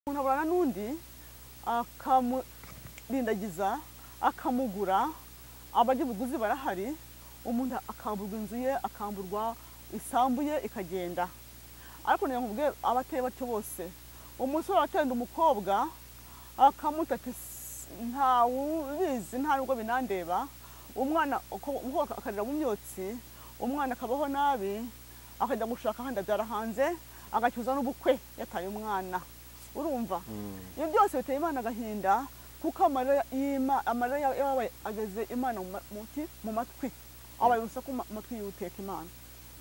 umuntu aburana n'undi akamurindagiza akamugura abaje buguzi barahari umuntu akamburwa inzu ye akamburwa isambu ye ikagenda ariko niyo nkubwe abateye batyo bose umusore atenda umukobwa akamutata nta ubizi nta nubwo binandeba umwana akarira mu myotsi umwana akabaho nabi akajya gushaka handi abyara hanze agacyuza n'ubukwe yataye umwana urumva iyo byose biteye Imana agahinda kuko amarira yabaye ageze Imana mu matwi abaye urusaku mu matwi y'Uwiteka Imana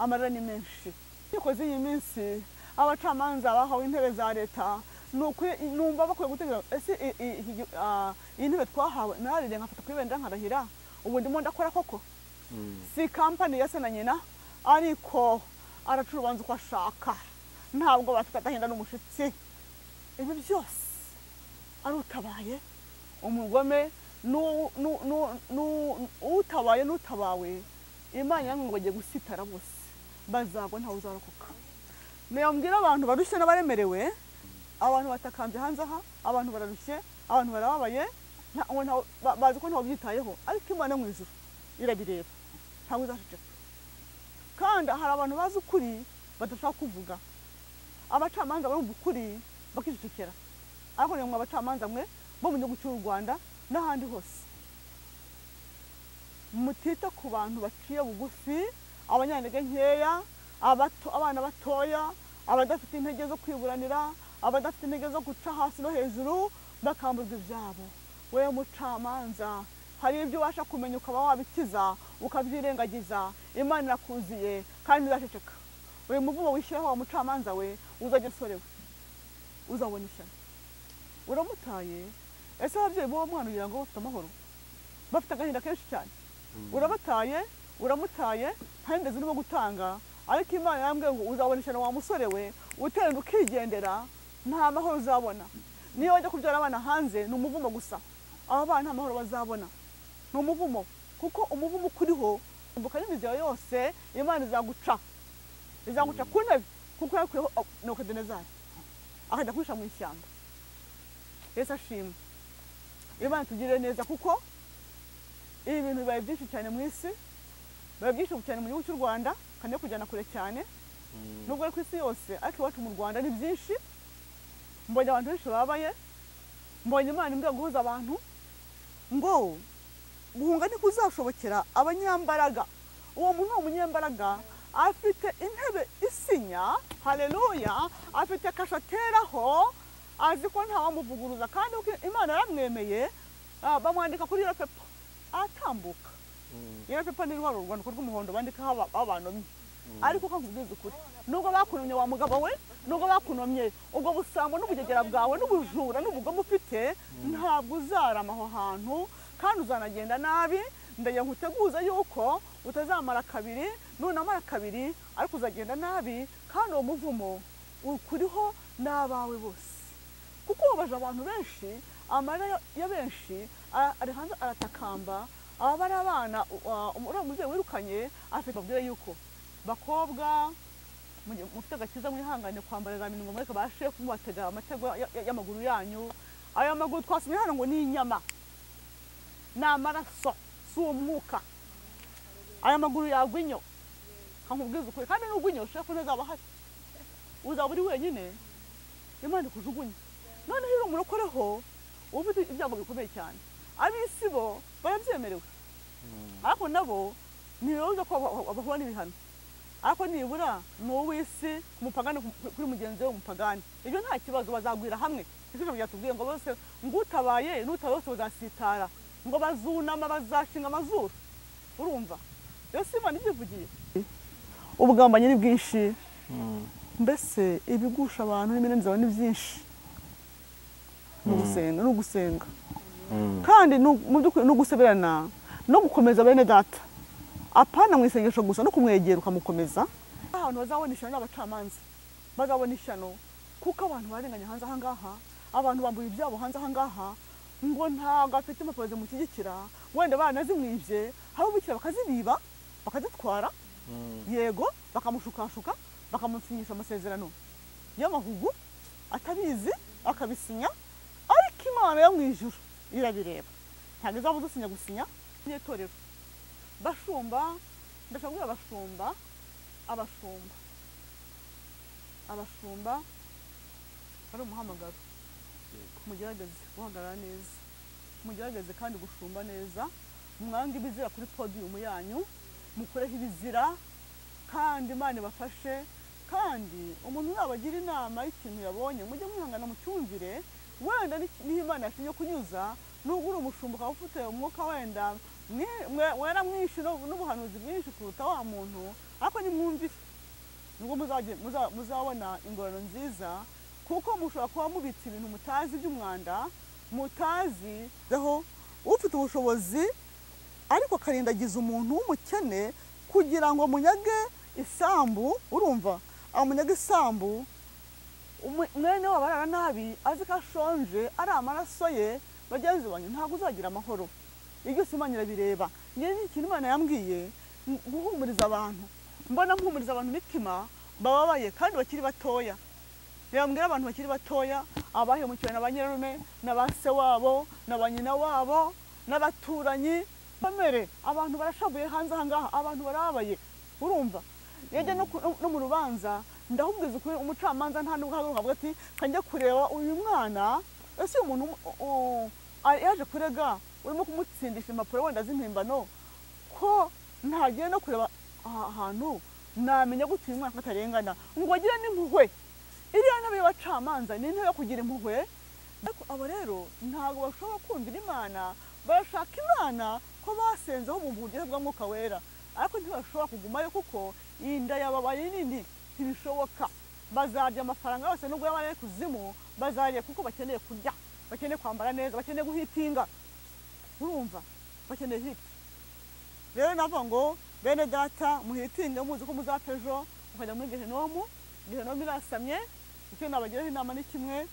amarira ni menshi ikoze iyi minsi abacamanza bahawe intebe za leta numva bakwiye gutegura ese iyi ntebe twahawe narire nkafata kwibendera nkarahira ubu ndimo ndakora koko si company ya se na nyina ariko aracurubanza uko ashaka ntabwo bafite agahinda n'umushitsi ibi byose arutabaye umugome utabaye n'utabawe Imana yangu bagiye gusitara bose bazagwa ntawe uzarokoka niyo mbwira abantu barushye n'abaremerewe abantu batakambye hanze aha abantu bararushye abantu barababaye bazi ko ntawe byitayeho ariko Imana mu ijuru irabireba ntawe uzashaka kandi hari abantu bazi ukuri badashaka kuvuga abacamanza bari ukuri bakicecekera ariko niyo abacamanza mwe bo mu gihugu cy'u Rwanda n'ahandi hose mutita ku bantu baciye bugufi abanyantege nkeya abana batoya abadafite intege zo kwiburanira abadafite intege zo guca hasi no hejuru bakamburwa ibyabo we mucamanza hari ibyo ubasha kumenya ukaba wabikiza ukabyirengagiza Imana irakuziye kandi iraceceka uyu muvumo wishyiraho wa mucamanza we uzajya sorewe uzabona ishyano uramutaye ese ababyeyi bo mwana ugira ngo bafite amahoro bafite agahinda kenshi cyane uramutaye ntandeze urimo gutanga ariko Imana yambwiye ngo uzabona ishyano wa musore we utenda ukigendera nta mahoro uzabona niyo wajya kubyara abana hanze ni umuvumo gusa aba bana nta mahoro bazabona ni umuvumo kuko umuvumo kuriho umbuka n'imizi yawe yose Imana izaguca ku ntebe kuko yakuyeho Nebukadinezari akajya kwisha mu ishyamba Yesu ashimwe Imana tugirire neza kuko ibi bintu bibaye byinshi cyane mu isi bibaye byinshi cyane mu gihugu cy'u Rwanda kandi kujyana kure cyane nubwo ari ku isi yose ariko iwacu mu Rwanda ni byinshi mbonye abantu benshi babaye mbonye Imana imbwa guhuza abantu ngo guhunga ni kuzashobokera abanyambaraga uwo muntu umunyambaraga afite intebe isinya haleluya afite kashateraho azi ko nta wamuvuguruza kandi Imana yaramwemeye bamwandika kuri iyo pepa atambuka iyo pepa ni rwa rwandiko rw'umuhondo bandikaho abantu ariko kakubwiza ukuri nubwo bakunomye wa mugabo we nubwo bakunomye ubwo busambo n'ubugegera bwawe n'ubujura n'ubugome ufite ntabwo uzarama aho hantu kandi uzanagenda nabi ndaye nkuteguza yuko utazamara kabiri nunamara kabiri ariko uzagenda nabi kandi uwo muvumo ukuriho n'abawe bose kuko babaje abantu benshi amarira ya benshi ari hanze aratakamba abari abana umubyeyi wirukanye afite babwire yuko bakobwa mufite agakiza mwihangane kwambarira iminwa mureke bashe kumubatega amatego y'amaguru yanyu ayo maguru twasumye hano ngo ni inyama n'amaraso s'umwuka aya maguru yagwinyo kankubwiza ukuri kandi n'ugwinyo ushaka ko ntazaba hari uzaba uri wenyine Imana ikujugunye none hiro murokoreho ufite ibyago bikomeye cyane abisi bo barabyemerewe ariko nabo niyoza ko abahura n'ibihano ariko nibura n'uwisi kumupagani kuri mugenzi we umupagani ibyo nta kibazo bazagwira hamwe ikisho byatubwiye ngo bose ngutabaye n'utabose bazasitara ngo bazunama bazashinga amazuru urumva Yesu Imana igivugiye ubugambanyi ni bwinshi mbese ibigusha abantu n'iminenzi zawe ni byinshi no gusenga kandi mu by'ukuri no guseberana no gukomeza bene data apana mu isengesho gusa no kumwegera ukamukomeza ahantu bazabona ishyano n'abacamanza bazabona ishyano kuko abantu barenganya hanze aha ngaha abantu bambuye ibyabo hanze aha ngaha ngo ntabwo afite impapuro zimushyigikira wenda baranazimwibye haba bukira bakazibiba bakazitwara yego bakamushukashuka bakamusinyisha amasezerano y'amahugu atabizi akabisinya ariko Imana yo mu ijuru irabireba ntabwo izabuza usinya gusinya n'itorero bashumba ndashobora abashumba ari umuhamagaro mugerageze guhagarara neza mugerageze kandi gushumba neza mwanga ibizira kuri podium yanyu mukoreho ibizira kandi Imana ibafashe kandi umuntu nabagira inama y'ikintu yabonye mujye mwihangana mu cyumvire wenda niho Imana yashinye kunyuza nubwo uri umushumba ukaba ufite umwuka wenda wera mwinshi n'ubuhanuzi bwinshi kuruta wa muntu ariko nimwumvire nubwo muzabona ingororano nziza kuko mushobora kuba mubitse ibintu mutazi by'umwanda mutazi aho ufite ubushobozi ariko akarindagiza umuntu w'umukene kugira ngo munyage isambu urumva amunyage isambu mwene wabarara nabi azi ko ashonje ari amaraso ye bagenzi banyu ntabwo uzagira amahoro ibyo Imana irabireba niyo ikintu Imana yambwiye guhumuriza abantu mbona mpumuriza abantu mitima bababaye kandi bakiri batoya yambwira abantu bakiri batoya abahemukirana n'abanyirarume n'abase wabo n'abanyina wabo n'abaturanyi bamere abantu barashabuye hanze ahangaha abantu barabaye urumva yajya no mu rubanza ndahubwiza ukuri umucamanza nta nubwo haguruka avuga ati kanjya kureba uyu mwana ese umuntu yaje kurega urimo kumutsindisha impapuro wenda z'impimbano ko ntagiye no kureba ahantu namenya gute uyu mwana atarengana ngo agire n'impuhwe iriya ntebe y'abacamanza ni intebe yo kugira impuhwe ariko abo rero ntabwo bashobora kumvira Imana barashaka Imana ko basenzeho mu buryo bw'Umwuka Wera ariko ntibashobora kugumayo kuko inda yababaye nini ntibishoboka bazarya amafaranga yose nubwo yabane kuzimu bazarya kuko bakeneye kurya bakeneye kwambara neza bakeneye guhitinga urumva bakeneye hiti rero navuga ngo bene data muhitinge muzi ko muzapejo mukajya muri gehenomu irasamye icyo nabagiraho inama ni kimwe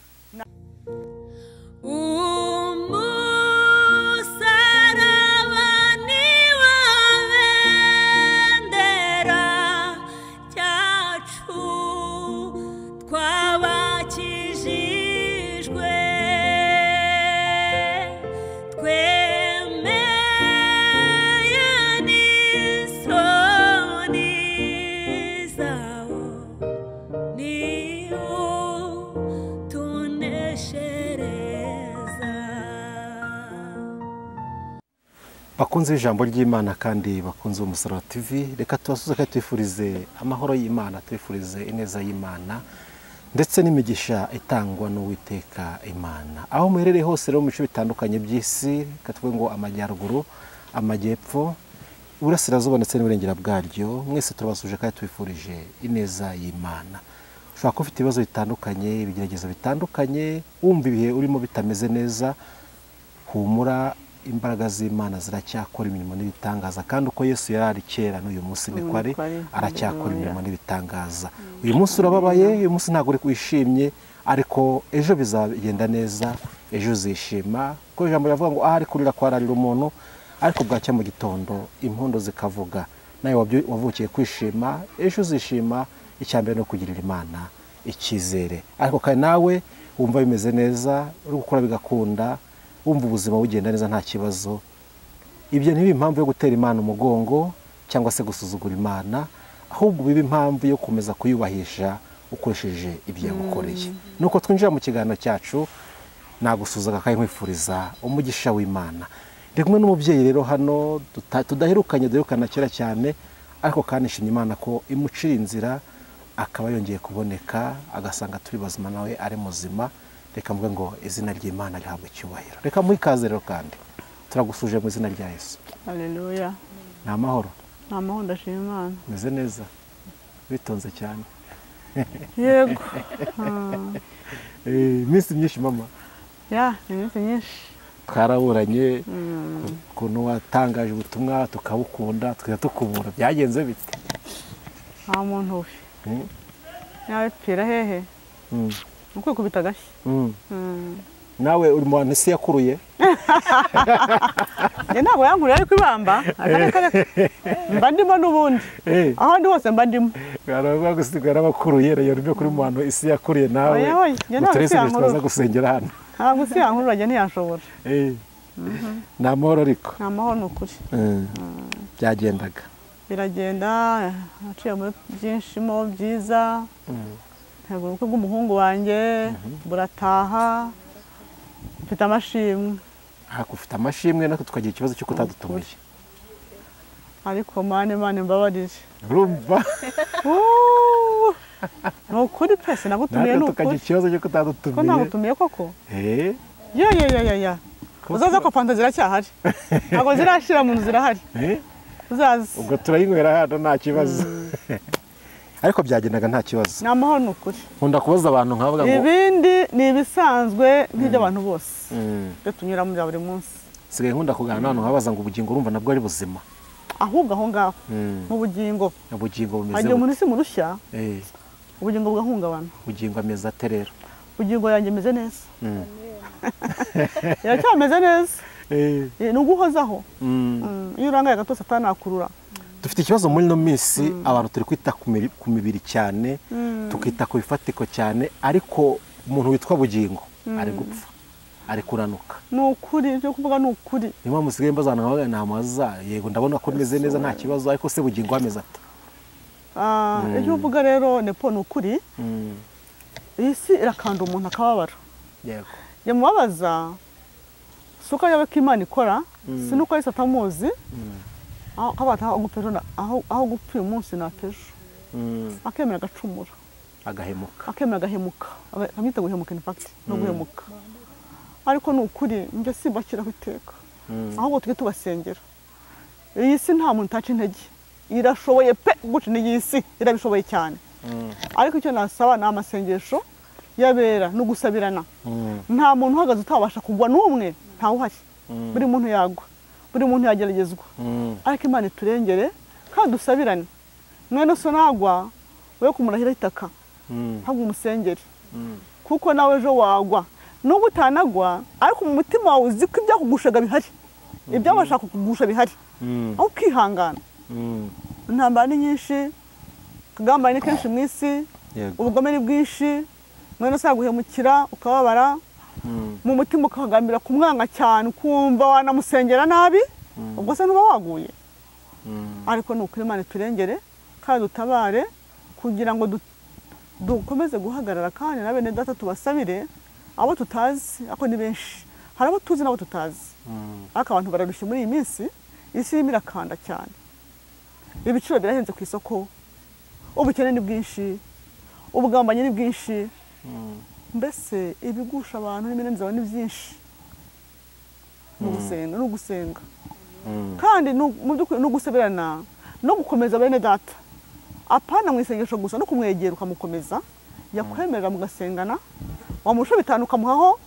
bakunze ijambo ry'Imana kandi bakunze umusaraba TV reka tubasuze kandi twifurize amahoro y'Imana twifurize ineza y'Imana ndetse n'imigisha itangwa n'Uwiteka Imana aho muherereye hose rero mu bice bitandukanye by'isi katwe ngo amajyaruguru amajyepfo uburasirazuba ndetse n'uburengera bwaryo mwese turabasuje kandi twifurije ineza y'Imana ushobora kuba ufite ibibazo bitandukanye ibigeragezo bitandukanye wumva ibihe urimo bitameze neza humura imbaraga z'Imana ziracyakora imirimo n'ibitangaza kandi uko Yesu yari kera n'uyu munsi niko ari aracyakora imirimo n'ibitangaza uyu munsi urababaye uyu munsi ntabwo uri kwishimye ariko ejo bizagenda neza ejo uzishima ko ijambo rivuga ngo ahari kurira kwararira umuntu ariko bwacya mu gitondo impundu zikavuga nawe wavukiye kwishima ejo uzishima icyambere no kugirira Imana icyizere ariko kandi nawe wumva bimeze neza uri gukora bigakunda wumva ubuzima bugenda neza nta kibazo ibyo ntibi impamvu yo gutera Imana umugongo cyangwa se gusuzugura Imana ahubwo biba impamvu yo kumeza kuyubahisha ukoresheje ibyo yagukoreye nuko twinjira mu kiganiro cyacu nagusuzaga kandi nkwifuriza umugisha w'Imana ndi kumwe n'umubyeyi rero hano tudaherukanye duherukana kera cyane ariko kandi nshimye Imana ko imucira inzira akaba yongeye kuboneka agasanga turi bazima nawe ari muzima reka mvuge ngo izina ry'Imana rihabwe icyubahiro reka muri kaze rero kandi turagusuje mu izina rya Yesu haleluya ni amahoro ndashima Imana meze neza bitonze cyane yego iminsi myinshi mama iminsi myinshi twaraburanye ukuntu watangaje ubutumwa tukabukunda tukajya tukubura byagenze bite nta muntu we nawe pfira hehe ukwikubita agashyi nawe uri mu ntisi yakuruye ntabwo yankuruye ariko ibamba mba ndimo n'ubundi aho ndi hose mba ndimo baravuga gusigara bakuruye rero ryo kuri mu bantu isi yakuriye nawe muterese twaza gusengera hano ntabwo si yankuru rajya ntiyashobora nta mahoro ariko nta mahoro ni ukuri byagendaga biragenda naciye muri byinshi mo byiza ntabwo ubukwe bw'umuhungu wanjye burataha mfite amashimwe ufite amashimwe natwe tukagira ikibazo cyo kutadutumiye ariko mane mbabarire urumva ni ukuri pese nagutumiye ni ukuri tukagira ikibazo cyo kutadutumiye ko nagutumiye koko ya uzaza ko fanta ziracyahari ntabwo zirashira mu nzu zirahari uzaza ubwo turayinywera hano nta kibazo ariko byagendaga nta kibazo ni amahoro ni ukuri nkunda kubaza abantu nkavuga ngo ibindi ni ibisanzwe nk'iby'abantu bose byo tunyuramo bya buri munsi sigaye nkunda kuganira n'abantu nkabaza ngo ubugingo urumva nabwo ari buzima ahubwo aho ngaho mu bugingo bumeze hagiye umuntu isi murushya ubugingo bugahungabana ubugingo ameze ate rero ubugingo yanjye ameze neza iracyameze neza ni uguhozaho iyo urangaye gato satani akurura dufite ikibazo muri ino minsi abantu turi kwita ku mibiri cyane tukita ku bifatiko cyane ariko umuntu witwa bugingo ari gupfa ari kuranuka ni ukuri byo kuvuga ni ukuri niba musigaye mbazana nkabaga ntamaza yego ndabona ko meze neza nta kibazo ariko se bugingo ameze ate ibyo uvuga rero nepo ni ukuri iyi si irakanda umuntu akababara yego yamubabaza si uko yabe ko Imana ikora si nuko yahise atamuzi aho gupfa uyu munsi na pejo akemera agacumura agahemuka akamwita guhemuka in fact no guhemuka ariko ni ukuri njye simbakiraho iteka ahubwo tujye tubasengera iyi si nta muntu utaca intege irashoboye pe guca intege iyi si irabishoboye cyane ariko icyo nasaba ni amasengesho yabera no gusabirana nta muntu uhagaze utabasha kugwa n'umwe ntawe uhari buri muntu yagwa buri muntu yageragezwa ariko Imana iturengere kandi dusabirane mwene so nagwa we kumurahira itaka ntabwo umusengere kuko nawe ejo wagwa nubwo utanagwa ariko mu mutima wawe uzi ko ibyakugushaga bihari ibyabasha kukugusha bihari aho ukihangana intambara ni nyinshi kugambana ni kenshi mu isi ubugome ni bwinshi mwene so yaguhemukira ukababara mu mutima ukahagambira kumwanga cyane ukumva wanamusengera nabi ubwo se ntuba waguye ariko ni ukuri Imana iturengere kandi dutabare kugira ngo dukomeze guhagarara kandi na bene data tubasabire abo tutazi ako ni benshi hari abo tuzi n'abo tutazi ariko abantu bararushye muri iyi minsi isi irimo irakanda cyane ibiciro birahenze ku isoko ubukene ni bwinshi ubugambanyi ni bwinshi mbese ibigusha abantu n'iminezero ni byinshi ni ugusenga kandi mu by'ukuri ni ugusabirana no gukomeza bene data apana mu isengesho gusa no kumwegera ukamukomeza yakwemerera mugasengana wamurusha 5 ukamuhaho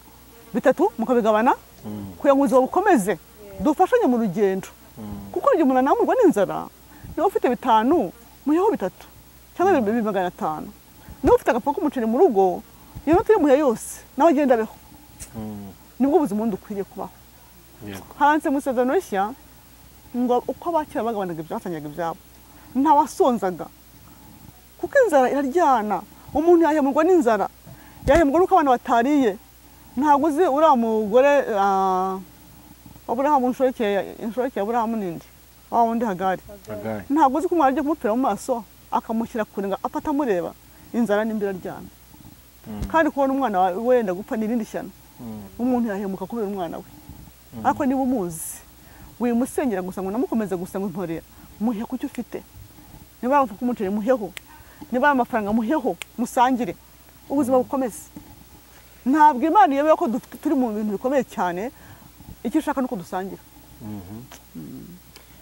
3 mukabigabana kugira ngo ubuzima bukomeze dufashanye mu rugendo kuko igihe umuntu anamurwa n'inzara niba ufite 5 muheho 3 cyangwa 500 niba ufite agapfa k'umuceri mu rugo iyo ntuye muhe yose nawe agenda beho nibwo ubuzima dukwiriye kubaho hanze musezerano rishya ngo uko abakira bagabanaga ibyatanyaga ibyabo ntawasonzaga kuko inzara iraryana umuntu yahemurwa n'inzara yahemurwa nuko abana batariye ntabwo uzi uriya mugore Aburahamu inshoreke Aburahamu nindi wa wundi Hagari ntabwo uzi ko umwana agiye kumupira mu maso akamushyira kure ngo afata amureba inzara n'imbira ryana kandi kubona umwana wenda gupfa n'irindi shyano umuntu yahemuka kubera umwana we ariko niba umuzi wimusengera gusa ngo namukomeze gusa ngo ntorera muhe kucyo ufite niba avuka umuceri muheho niba amafaranga muheho musangire ubuzima bukomeze ntabwo Imana yemeye ko turi mu bintu bikomeye cyane icyo ushaka nuko dusangira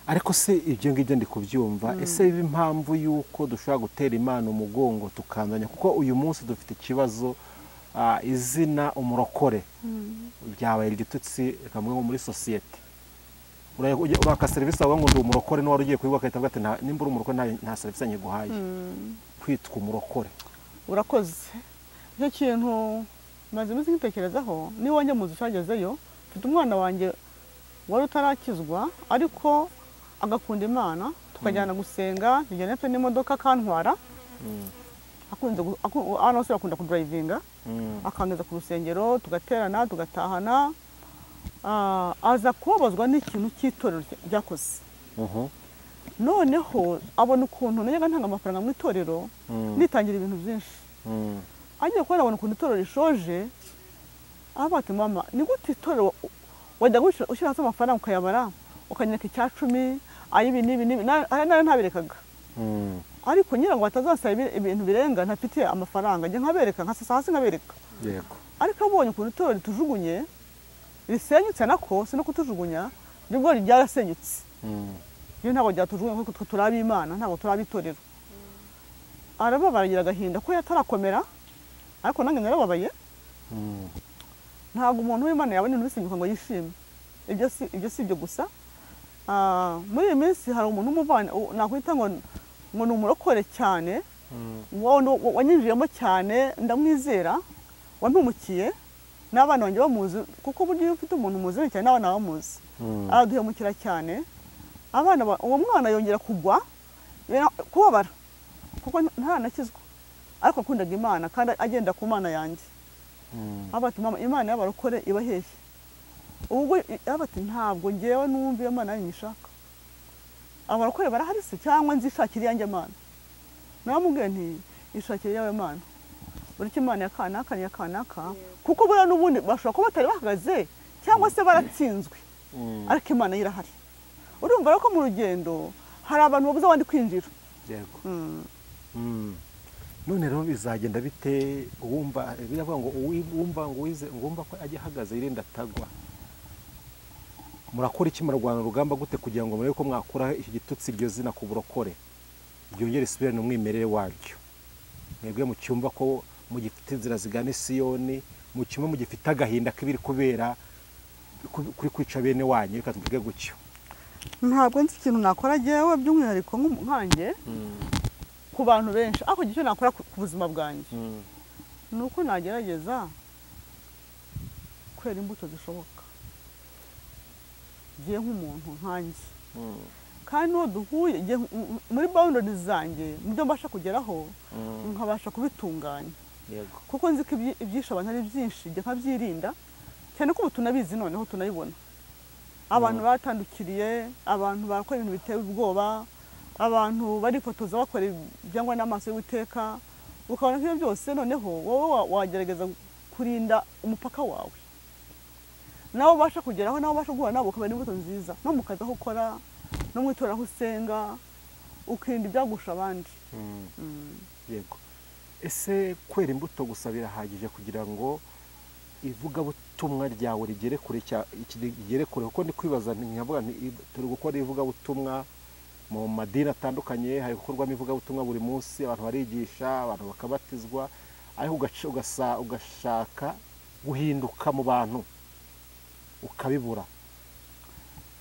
ariko se ibyo ngibyo ndi kubyumva ese biba impamvu yuko dushobora gutera Imana umugongo tukandanya kuko uyu munsi dufite ikibazo izina umurokore byabaye igitutsi kamwe nko muri societe uraka service aho ngo ndi umurokore no warugiye kwibuka ahita avuga ati nimba uri umurokore nta service nyiguhaye kwitwa umurokore urakoze icyo kintu maze iminsi ngitekerezaho ni wonye muzi cyagezeyo mfite umwana wanjye wari utarakizwa ariko agakunda Imana tukajyana gusenga njye n'imodoka kantwara hano se akunda kudrivinga akangeza ku rusengero tugaterana tugatahana aza kubabazwa n'ikintu cy'itorero ryakoze noneho abona ukuntu najyaga ntanga amafaranga mu itorero nitangira ibintu byinshi agiye kubona abona ukuntu itorero rishoje abati mama ni gute itorero wajya ushyira hasi amafaranga ukayabara ukanyereka icya 10 ayibi nibi nayo ntabirekaga ariko nyira ngo batazasaba ibintu birenga ntafite amafaranga njye nkabereka nkasasa hasi nkabereka yego ariko abonye ukuntu itorero ritujugunye risenyutse nako sino kutujugunya nibwo ryarasenyutse iyo ntabwo ryatujugunya kuko turabi Imana ntabwo turabi itorero arababaragira agahinda ko yatarakomera ariko nange narababaye ntabwo umuntu w'Imana yabona ibintu bisenyuka ngo yishime ibyo si ibyo gusa muri iyi minsi hari umuntu umuvana nakwita ngo ni umurokore cyane wanyinjiyemo cyane ndamwizera wampumukiye n'abana banjye bamuzi kuko buryo iyo ufite umuntu muziranye cyane n'abana bamuzi araduhemukira cyane abana uwo mwana yongera kugwa kubabara kuko ntaranakizwa ariko akundaga Imana kandi agenda ku Mana yanjye abati mama Imana y'abarokore ibaheshye ubwo abati ntabwo ngewe numva iyo Mana yanyishaka abarokore barahari se cyangwa nzishakira yanjye Mana namubwiye nti ishakira yawe Mana buri kimana yakanaka kuko bura n'ubundi bashobora kuba batari bahagaze cyangwa se baratsinzwe ariko Imana irahari urumva rako mu rugendo hari abantu babuze abandi kwinjira yego none rero bizagenda bite wumva biravuga ngo wumva ko ajya ahagaze yirinda atagwa murakora iki mu Rwanda rugamba gute kugira ngo murebe ko mwakura iki gitutsi iryo zina ku burokore byongere isubirane umwimerere waryo mwebwe mu cyumba ko mugifite inzira zigana Siyoni mu cyumba mugifite agahinda k'ibiri kubera kuri kwica bene wanyu reka tuvuge gutyo ntabwo nzi ikintu nakora jewe by'umwihariko nk'umuhange ku bantu benshi ako gicyo nakora ku buzima bwanjye nuko nagerageza kwera imbuto zishoboka giye nk'umuntu nkanjye kandi no duhuye muri boundaries zanjye mubyo mbasha kugeraho nkabasha kubitunganya yego kuko nzi ko ibyisha abantu ari byinshi njye nkabyirinda cyane ko tunabizi noneho tunayibona abantu batandukiriye abantu bakora ibintu biteye ubwoba abantu barifotoza bakora byangwa n'amaso y'Uwiteka ukabona ko byose noneho wowe wagerageza kurinda umupaka wawe nawe ubasha kugeraho nawe ubasha guhura nabo ukabona imbuto nziza no mukaza aho ukora no mwitora aho usenga ukirinda ibyagusha abandi yego ese kwera imbuto gusa birahagije kugira ngo ivugabutumwa ryawe rigere kure kuko ndi kwibaza nkavuga turi gukora ivugabutumwa mu madini atandukanye hari gukorwamo ivugabutumwa buri munsi abantu barigisha abantu bakabatizwa ariko ugashaka guhinduka mu bantu ukabibura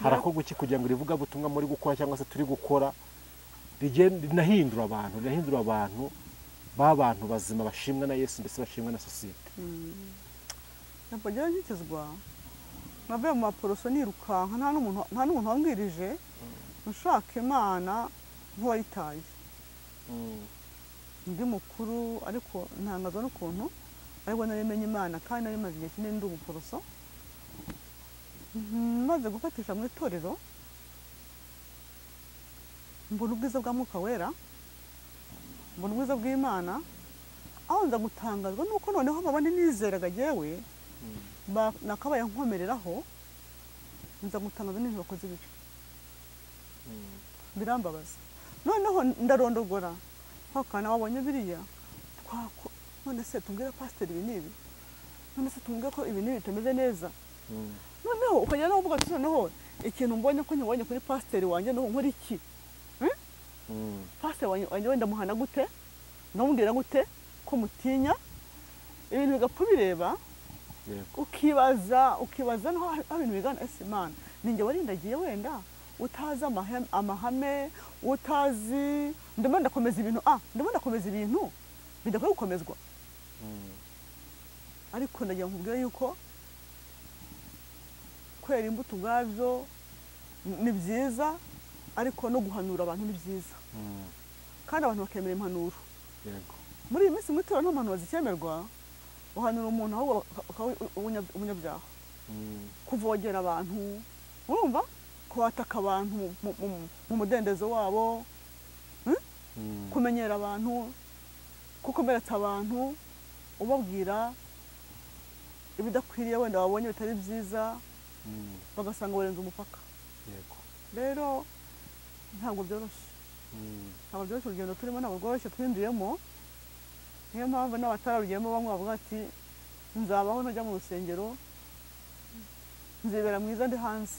harakorwa iki kugira ngo ivugabutumwa muri gukora cyangwa se turi gukora rinahindura abantu b'abantu bazima bashimwa na Yesu ndetse bashimwa na sosiyete ntabwo njya nkikizwa navuye mu maporoso nirukanka nta n'umuntu wambwirije ushaka Imana nk'uwayitaye ndi mukuru ariko ntangazwa n'ukuntu ariko narimenye Imana kandi nari maze igihe kinini ndi umuporoso maze gufatisha mu itorero mbona ubwiza bwa Mwuka Wera mbona ubwiza bw'Imana aho nza gutangazwa nuko noneho babone nizeraga jewe nakabaye nkomereraho nza gutangaza n'ibintu bakoze bibi birambabaza noneho ndarondogora hakana wabonye biriya none se tumbwira pastor ibi nibi none se tumbwira ko ibi nibi bitameze neza noneho ukajya no uvuga ati noneho ikintu mbonye ko nyibonye kuri pastor wanjye no nkora iki pastor wanjye wenda muhana gute ndamubwira gute ko mutinya ibintu bigapfa bireba ukibaza no ibintu bigana ese Imana ninjye warindagiye wenda utazi amahame utazi ndimo ndakomeza ibintu bidakwiye gukomezwa ariko ndagira nkubwire yuko kwera imbuto ubwabyo ni byiza ariko no guhanura abantu ni byiza kandi abantu bakemera impanuro yego muri iyi minsi mu itorero nta muntu bazikemerwa uhanura umuntu ahubwo umunyabyaha kuvogera abantu urumva kubataka abantu mu mudendezo wabo kumenyera abantu kukomeretsa abantu ubabwira ibidakwiriye wenda wabonye bitari byiza bagasanga barenze umupaka yego rero ntabwo byoroshye urugendo turimo ntabwo rworoshye twinjiyemo niyo mpamvu n'abatararugiyemo bamwe bavuga ati nzabaho ntajya mu rusengero nzibera mwiza ndi hanze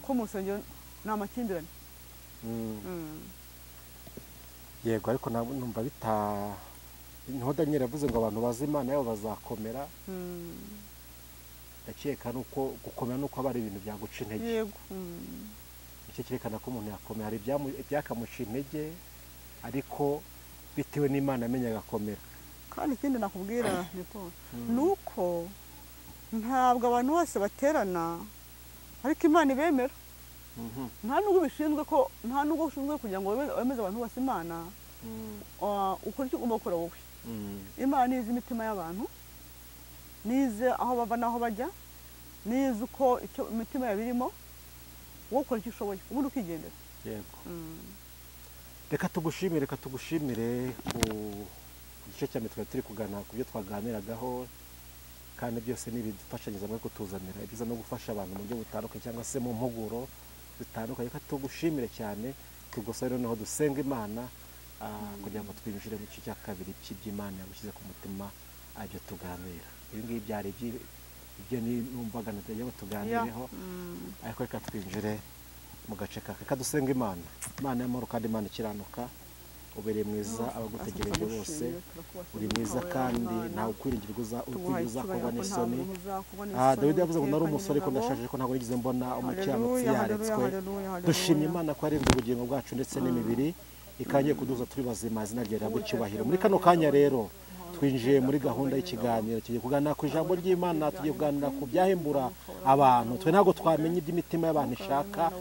ko mu rusengero ni amakimbirane yego ariko numva niho Daniel yavuze ngo abantu bazi Imana yabo bazakomera ndakeka nuko gukomera nuko aba ari ibintu byaguca intege yego icyo cyerekana ko umuntu yakomera hari ibyakamuca intege ariko bitewe n'Imana amenya agakomera kandi ikindi nakubwira ni uko ntabwo abantu bose baterana ariko Imana ibemera nta nubwo ushinzwe kugira ngo wemeze abantu bose Imana ukora icyo ugomba gukora wowe Imana izi imitima y'abantu nize aho bava n'aho bajya nize uko icyo imitima yabirimo wowe ukora icyo ushoboye ubundi ukigendera yego reka tugushimire ku gice cya mitwe turi kugana ku byo twaganiragaho kandi byose ni ibidufashanyiriza muri kutuzanira ibyiza no gufasha abantu mu buryo butandukanye cyangwa se mu mpuguro zitandukanye. Reka tugushimire cyane tugusaba rero noneho dusenga Imana kugira ngo twinjire mu gice cya kabiri cy'iby'Imana yagushyize ku mutima ibyo tuganira. Ibi ngibi byari ibyo numvaga natajya tuganireho ariko reka twinjire mu gace reka dusenga Imana y'amahoro kandi Imana ikiranuka ubereye mwiza abagutegereje bose uri mwiza kandi ntawe ukwiringirwa uzakorwa n'isoni. Dawidi yavuze ngo nari umusore ko ndashaje ko ntabwo nigeze mbona umukiranutsi yaretswe. Dushimye Imana ko yarinze ubugingo bwacu ndetse n'imibiri ikangiye kuduza turi bazima izina rye rihabwe icyubahiro. Muri kano kanya rero twinjiye muri gahunda y'ikiganiro tugiye kuganira ku ijambo ry'Imana, tugiye kuganira ku byahembura abantu. Twe ntabwo twamenya iby'imitima y'abantu ishaka,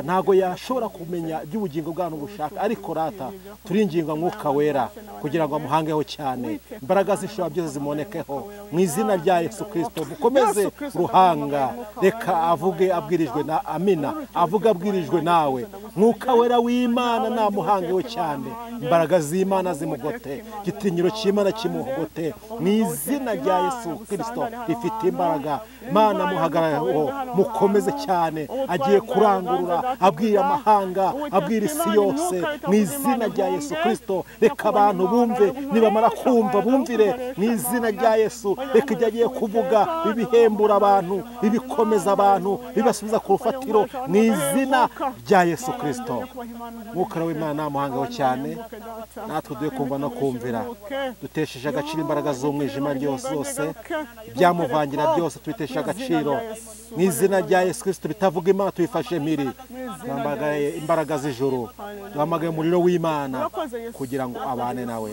ntabwo yashobora kumenya iby'ubugingo bw'abantu bushaka, ariko rata turinginga Mwuka Wera kugira ngo amuhangeho cyane, imbaraga zishobora byose zimubonekeho mu izina rya Yesu Kristo. Mukomeze ruhanga, reka avuge abwirijwe na amina, avuge abwirijwe nawe. Mwuka Wera w'Imana namuhangeho cyane, imbaraga z'Imana zimugote, igitinyiro cy'Imana kimugote mu izina rya Yesu Kristo rifite imbaraga. Mana muhagaraho, mukomeze cyane, agiye kurangurura abwira amahanga, abwira isi yose mu izina rya Yesu Kristo. Reka abantu bumve, nibamara kumva bumvire mu izina rya Yesu. Reka ibyo agiye kuvuga bibihembura abantu, bibikomeza abantu, bibasubiza ku rufatiro mu izina rya Yesu Kristo. Mwuka w'Imana namuhangaho cyane, natwe duye kumva no kumvira, dutesheje agaciro imbaraga z'umwijima zose, ibyamuvangira byose tubitesheje agaciro mu izina rya Yesu Kristo. Bitavuga Imana tuyifashe mpiri, twambagaye imbaraga z'ijuru, twambagaye umuriro w'Imana kugira ngo abane nawe.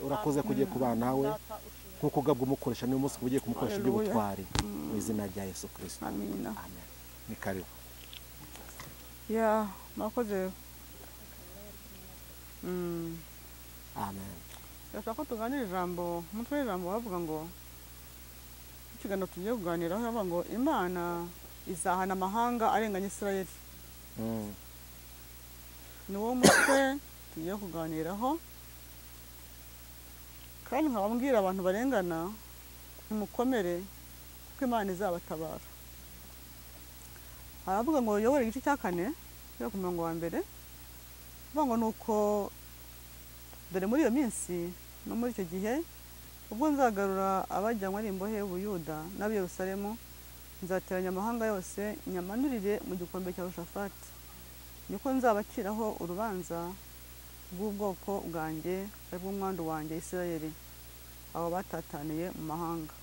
Urakoze kugiye kubana nawe nk'uko ugabwa umukoresha n'uyu munsi ugiye kumukoresha iby'ubutwari mu izina rya Yesu Kristo. Amen. Ni karibu. Mwakoze. Amen. Ndashaka ko tuganira ijambo, umutwe w'ijambo bavuga ngo ikiganiro tugiye kuganiraho bavuga ngo Imana izahana amahanga arenganya Isirayeli. Ni wo mutwe tugiye kuganiraho, kandi nkaba mbwira abantu barengana ntimukomere kuko Imana izabatabara. Aravuga ngo Yoweri igice cya 4 cyo ku murongo wa mbere, bavuga ngo nuko dore muri iyo minsi no muri icyo gihe ubwo nzagarura abajyanwa ari imbohe y'Ubuyuda n'ab'i Yerusalemu, nzateranya amahanga yose nyamanurire mu gikombe cya Yehoshafati, niko nzabaciraho urubanza rw'ubwoko bwanjye aribwo umwandu wanjye Isirayeli, abo batataniye mu mahanga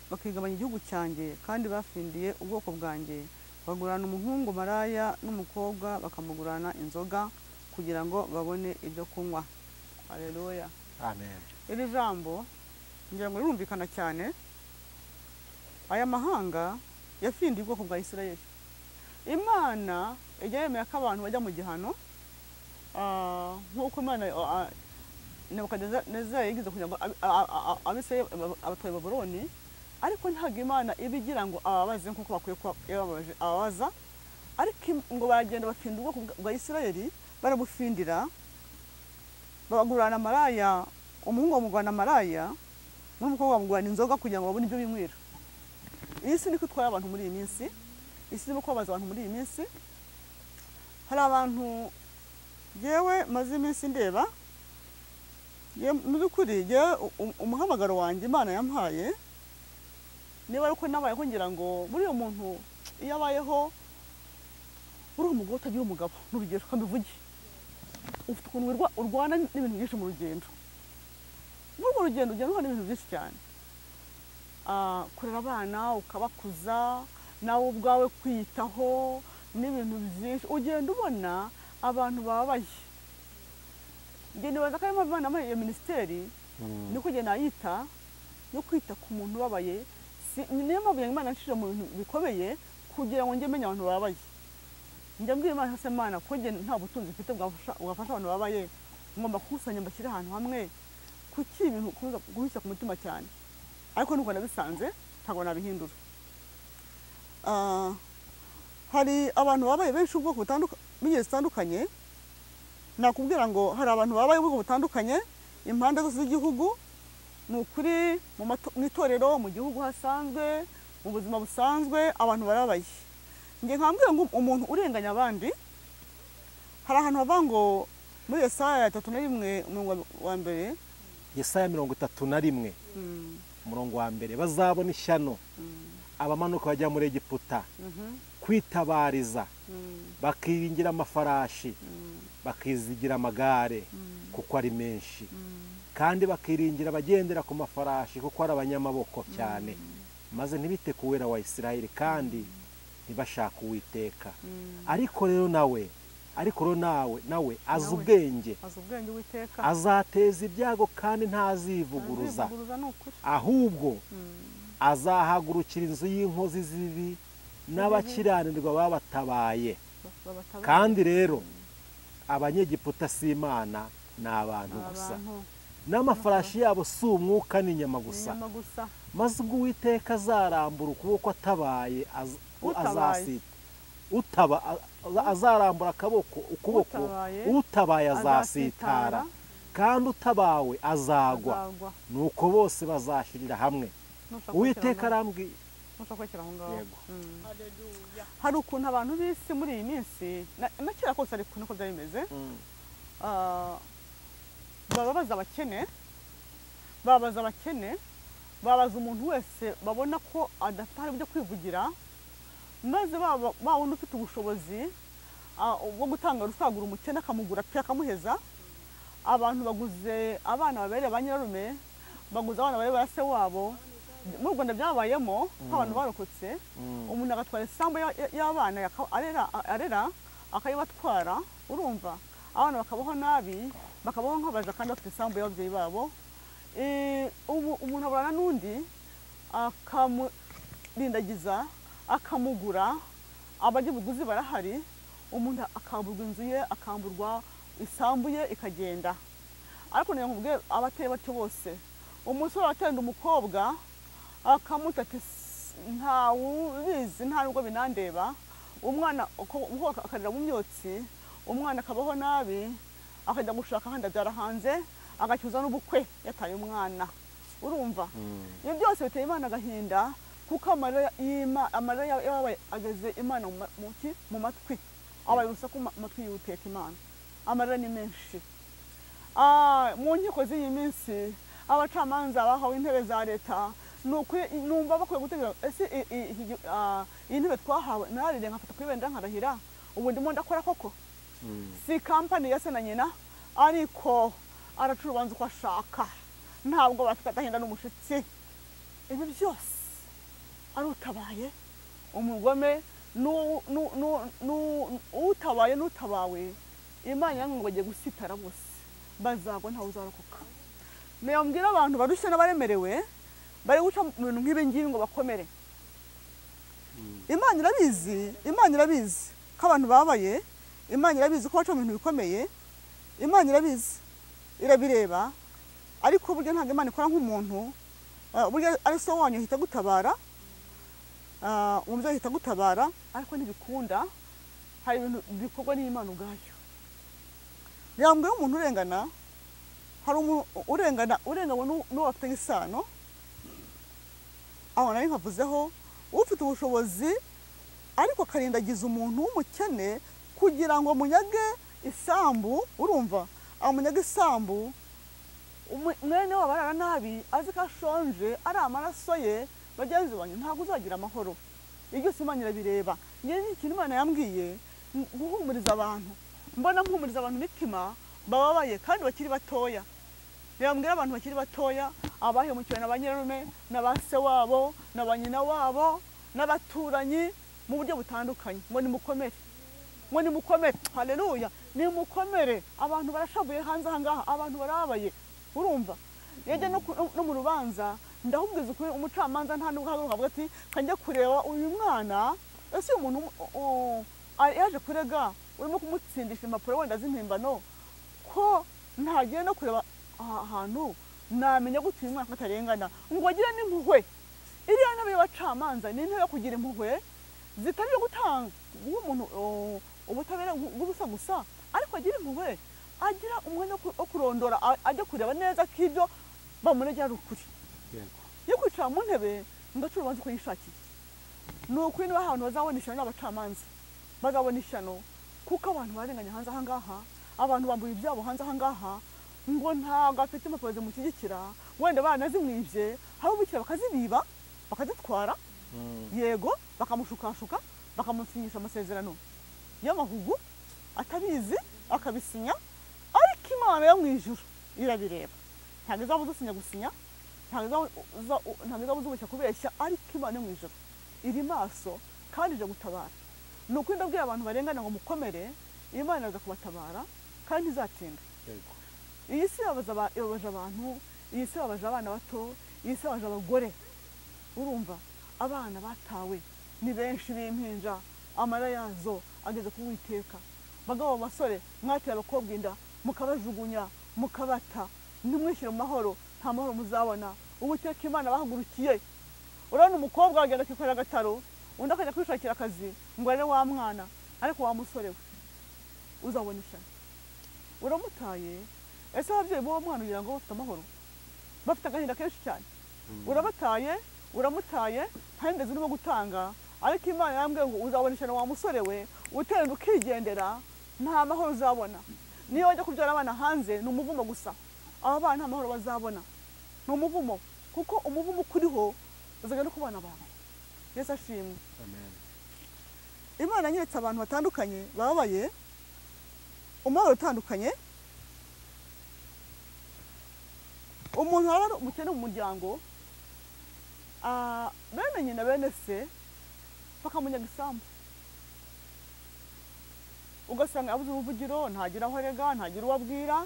bakigabanya igihugu cyanjye kandi bafindiye ubwoko bwanjye, bagurana umuhungu maraya n'umukobwa bakamugurana inzoga kugira ngo babone ibyo kunywa. Haleluya. Amen. Iri jambo ngira ngo rirumvikana cyane. Aya mahanga yafindiye ubwoko bwa Isirayeli. Imana ijya yemera ko abantu bajya mu gihano nk'uko Imana neza yigize kugira ngo abise abatwaye Babuloni, ariko ntabwo Imana ibigira ngo ababaze nk'uko bakwiye kuba yababaje ababaza, ariko ngo baragenda bafinda ubwoko bwa Isirayeli, barabufindira babagurana maraya, umuhungu bamugurana maraya n'umukobwa bamugurana inzoga kugira ngo babone ibyo binywera. Iyi si niko itwaye abantu muri iyi minsi, isi irimo kubabaza abantu muri iyi minsi. Hari abantu yewe maze iminsi ndeba, mu by'ukuri umuhamagaro wanjye Imana yampaye, niba ariko nabayeho ngira ngo muri uyo muntu iyo abayeho uri umugabo utagira umugabo, n'urugero kambivuge, ufite ukuntu urwana n'ibintu byinshi mu rugendo. Muri urwo rugendo ugenda uhura n'ibintu byinshi cyane, kurera abana ukabakuza, nawe ubwawe kwitaho n'ibintu byinshi, ugenda ubona abantu bababaye. Njye nibaza ko ariyo mpamvu Imana yampaye iyo minisiteri, ni kugenda yita no kwita ku muntu ubabaye. Niyo mpamvu Imana yanshije mu bintu bikomeye kugira ngo njye menye abantu bababaye. Njya mbwira Imana se Mana ko njye nta butunzi mfite bwafasha abantu bababaye, ngomba kukusanya mbashyire ahantu hamwe, kuki ibintu guhisha ku mutima cyane. Ariko nuko nabisanze ntabwo nabihindura. Hari abantu babaye benshi ubwoko butandukanye, nakubwira ngo hari abantu babaye ubwoko butandukanye impande zose z'igihugu, ni ukuri mu itorero, mu gihugu hasanzwe, mu buzima busanzwe abantu barabaye. Njye nkambwira ngo umuntu urenganya abandi, hari ahantu hava ngo muri Yesaya 31 umurongo wa mbere, Yesaya 31 umurongo wa mbere, bazabona ishyano abamanuka bajya muri Egiputa kwitabariza, bakiringira amafarashi, bakizigira amagare kuko ari menshi, kandi bakiringira abagendera ku mafarashi kuko ari abanyamaboko cyane, maze ntibite ku Uwera wa Isirayeli kandi ntibashaka Uwiteka. Ariko rero nawe azi ubwenge, Uwiteka azateza ibyago kandi ntazivuguruza, ahubwo azahagurukira inzu y'inkozi z'ibibi n'abakiranirwa babatabaye. Kandi rero abanyegiputa si Imana, ni abantu gusa, n'amafarashi yabo si umwuka n'inyama gusa. Maze ubwo Uwiteka azarambura ukuboko atabaye azarambura ukuboko utabaye azasitara, kandi utabawe azagwa, nuko bose bazashirira hamwe. Uwiteka arambwiye. Yego. Hari ukuntu abantu b'isi muri iyi minsi na kera kose ariko niko byari bimeze, bababaza abakene, babaza umuntu wese babona ko adafite ibyo kwivugira, maze ba wundi ufite ubushobozi bwo gutanga rusagura umukene akamugura pe akamuheza. Abantu baguze abana babereye ba nyirarume, baguze abana babereye ba se wabo. Mu Rwanda byabayemo nk'abantu barokotse, umuntu agatwara isambu y'abana arera akayibatwara, urumva abana bakabaho nabi, bakabaho nk'abaja kandi bafite isambu y'ababyeyi babo. Umuntu aburana n'undi akamurindagiza, akamugura, abarya ubuguzi barahari, umuntu akamburwa inzu ye, akamburwa isambu ye ikagenda. Ariko niyo nkubwiye abateye batyo bose, umusore atenda umukobwa akamuta ati ntawubizi, nta nubwo binandeba, umwana akarira mu myotsi, umwana akabaho nabi, akajya gushaka ahandi abyara hanze, agacyuza n'ubukwe yataye umwana, urumva. Ibyo byose biteye Imana agahinda, kuko amarira yabaye ageze Imana mu matwi, abaye urusaku mu matwi y'Uwiteka Imana. Amarira ni menshi. Mu nkiko z'iyi minsi abacamanza bahawe intebe za leta, numva bakwiye gutegura ese iyi ntebe twahawe nararire nkafata kuri bendera nkarahira, ubu ndimo ndakora koko? Si kampani ya se na nyina, ariko araca urubanza uko ashaka, ntabwo bafite agahinda n'umushitsi. Ibi byose ari utabaye umugome, utabaye n'utabawe, Imana yangu ngo bagiye gusitara bose, bazagwa ntawe uzarokoka. Niyo mbwira abantu barushye n'abaremerewe bari guca mu bintu nk'ibi ngibi ngo bakomere. Imana irabizi k'abantu babaye, Imana irabizi ko waca mu bintu bikomeye, Imana irabizi, irabireba, ariko burya ntabwo Imana ikora nk'umuntu, burya ari so wanyu ahita gutabara, umubyeyi ahita gutabara, ariko ntibikunda, hari ibintu bikorwa n'Imana ubwayo. Yambwiye umuntu urengana, hari umuntu urenganywe n'uwo bafite isano, aho nari nkavuzeho, ufite ubushobozi ariko akarindagiza umuntu w'umukene kugira ngo munyage isambu, urumva, amunyage isambu, mwene wabo arara nabi, azi ko ashonje, ari amaraso ye, bagenzi banyu ntabwo uzagira amahoro. Ibyo byose Imana irabireba. Njye ni ikintu Imana yambwiye, guhumuriza abantu, mbona mpumuriza abantu imitima bababaye kandi bakiri batoya. Yambwira abantu bakiri batoya, abahemukiwe na ba nyirarume, na ba se wabo, na ba nyina wabo, n'abaturanyi mu buryo butandukanye, ngo nimukomere, ngo nimukomere, haleluya, nimukomere. Abantu barashavuye hanze aha ngaha, abantu barabaye, urumva. Yajya no mu rubanza, ndahubwiza ukuri, umucamanza nta nubwo haguruka avuga ati kanjya kureba uyu mwana, ese uyu muntu yaje kurega, urimo kumutsindisha impapuro wenda z'impimbano, ko ntagiye no kureba ahantu namenya gute uyu mwana atarengana, ngo agire n'impuhwe. Iriya ntebe y'abacamanza ni intebe yo kugira impuhwe, zitari yo gutanga umuntu ubutabera bw'ubusa gusa, ariko agira impuhwe, agira umwanya wo kurondora, ajya kureba neza ko ibyo bamuregera ari ukuri. Yo kwicara mu ntebe ndacura ubanza uko yishakiye. Ni ukuri niba ahantu bazabona ishyano n'abacamanza, bazabona ishyano, kuko abantu barenganya hanze aha ngaha, abantu bambuye ibyabo hanze aha ngaha, ngo ntabwo afite impapuro zimushyigikira, wenda baranazimwibye, hari ubikira bakazibiba, bakazitwara, yego, bakamushukashuka, bakamusinyisha amasezerano y'amahugu, atabizi, akabisinya, ariko Imana yo mu ijuru irabireba. Ntabwo izabuza usinya gusinya, ntabwo izabuza ubeshya kubeshya, ariko Imana yo mu ijuru iri maso kandi ije gutabara. Ni ukuri ndabwira abantu barengana ngo mukomere, Imana iraza kubatabara kandi ntizatinda. Iyi si ibabaje abantu, iyi si ibabaje abana bato, iyi si ibabaje abagore, urumva, abana batawe ni benshi b'impinja, amara yazo ageze ku Uwiteka. Bagabo basore, mwateye abakobwa inda, mukabajugunya, mukabata, ntimwishyire mu mahoro, nta mahoro muzabona. Uwiteka Imana bahagurukiye, urabona umukobwa agenda akikorera agataro, undi akajya kwishakira akazi ngo arere wa mwana, ariko wa musore we uzabona ishyano. Uramutaye, ese ababyeyi b'uwo mwana ugira ngo bafite amahoro, bafite agahinda kenshi cyane. Urabataye, uramutaye, nta ndetse urimo gutanga, ariko Imana yambwiye ngo uzabona ishyano wa musore we, utenda ukigendera, nta mahoro uzabona. Niyo wajya kubyara abana hanze ni umuvumo gusa, aba bana nta mahoro bazabona, ni umuvumo, kuko umuvumo ukuriho uzaga no ku bana bawe. Yesu ashimwe. Imana yanyeretse abantu batandukanye bababaye, umubabaro utandukanye. Umuntu ari umukene mu muryango, bene nyina bene se bakamunyaga isambu, ugasanga yabuze ubuvugiro, ntagira aho arega, ntagira uwo abwira,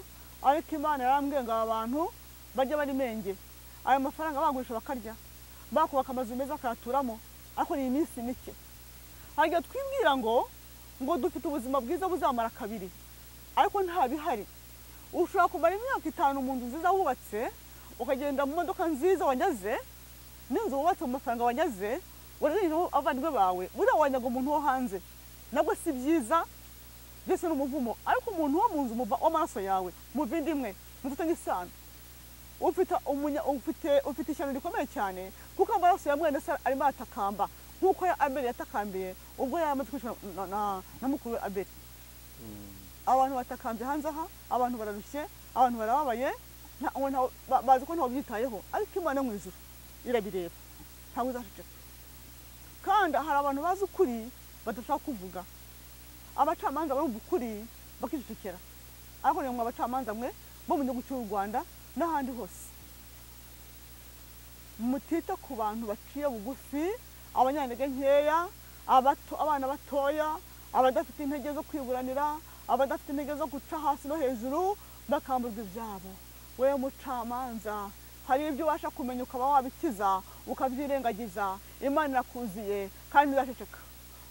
ariko Imana yarambwiye ngo aba bantu bajye bari menge, ayo mafaranga bagurisha bakarya, bakubaka amazu meza akayaturamo, ariko ni iminsi mike. Hajya twibwira ngo dufite ubuzima bwiza buzamara kabiri, ariko nta bihari. Ushobora kumara imyaka 5 mu nzu nziza wubatse, ukagenda mu modoka nziza wanyaze, n'inzu wubatse mu mafaranga wanyaze, urarira abandwe bawe, buriya wanyaga umuntu wo hanze, nabwo si byiza, byose ni umuvumo. Ariko umuntu wo mu nzu w'amaraso yawe, muvindimwe, mufitanye isano, ufite ishyano rikomeye cyane, kuko amaraso ya mwene se arimo atakamba, nk'uko ya Abeli yatakambiye ubwo yamaze kwicwa na mukuru Abeli. Abantu batakambye hanze aha, abantu bararushye, abantu barababaye, bazi ko ntawe byitayeho, ariko Imana yo mu ijuru irabireba, ntabwo izashika. Kandi hari abantu bazi ukuri badashaka kuvuga, abacamanza barumva ukuri bakicecekera, ariko nimwe abacamanza mwe bo mu gihugu cy'u Rwanda n'ahandi hose, mutita ku bantu baciye bugufi, abanyantege nkeya, abana batoya, abadafite intege zo kwiburanira, abadafite intege zo guca hasi no hejuru, bakamburwa ibyabo. Wewe mucamanza, hari ibyo ubasha kumenya ukaba wabikiza, ukabyirengagiza, Imana irakuziye kandi iraceceka.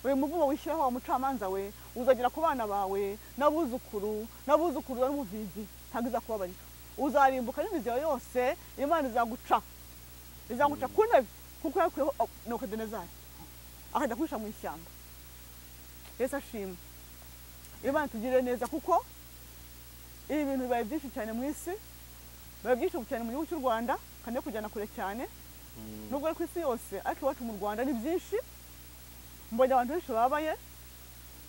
uyu muvumo wishyiraho wa mucamanza we uzagira ku bana bawe n'abuzukuru n'umuvizi ntabwo izakubabarira uzarimbuka n'imizi yawe yose Imana izaguca ku ntebe kuko yakuyeho Nebukadinezari akajya kwisha mu ishyamba. Yesu ashimwe. Imana tugirire neza kuko ibi bintu bibaye byinshi cyane mu isi, bibaye byinshi cyane mu gihugu cy'u Rwanda kandi no kujyana kure cyane nubwo ari ku isi yose ariko iwacu mu Rwanda ni byinshi. Mbonye abantu benshi babaye,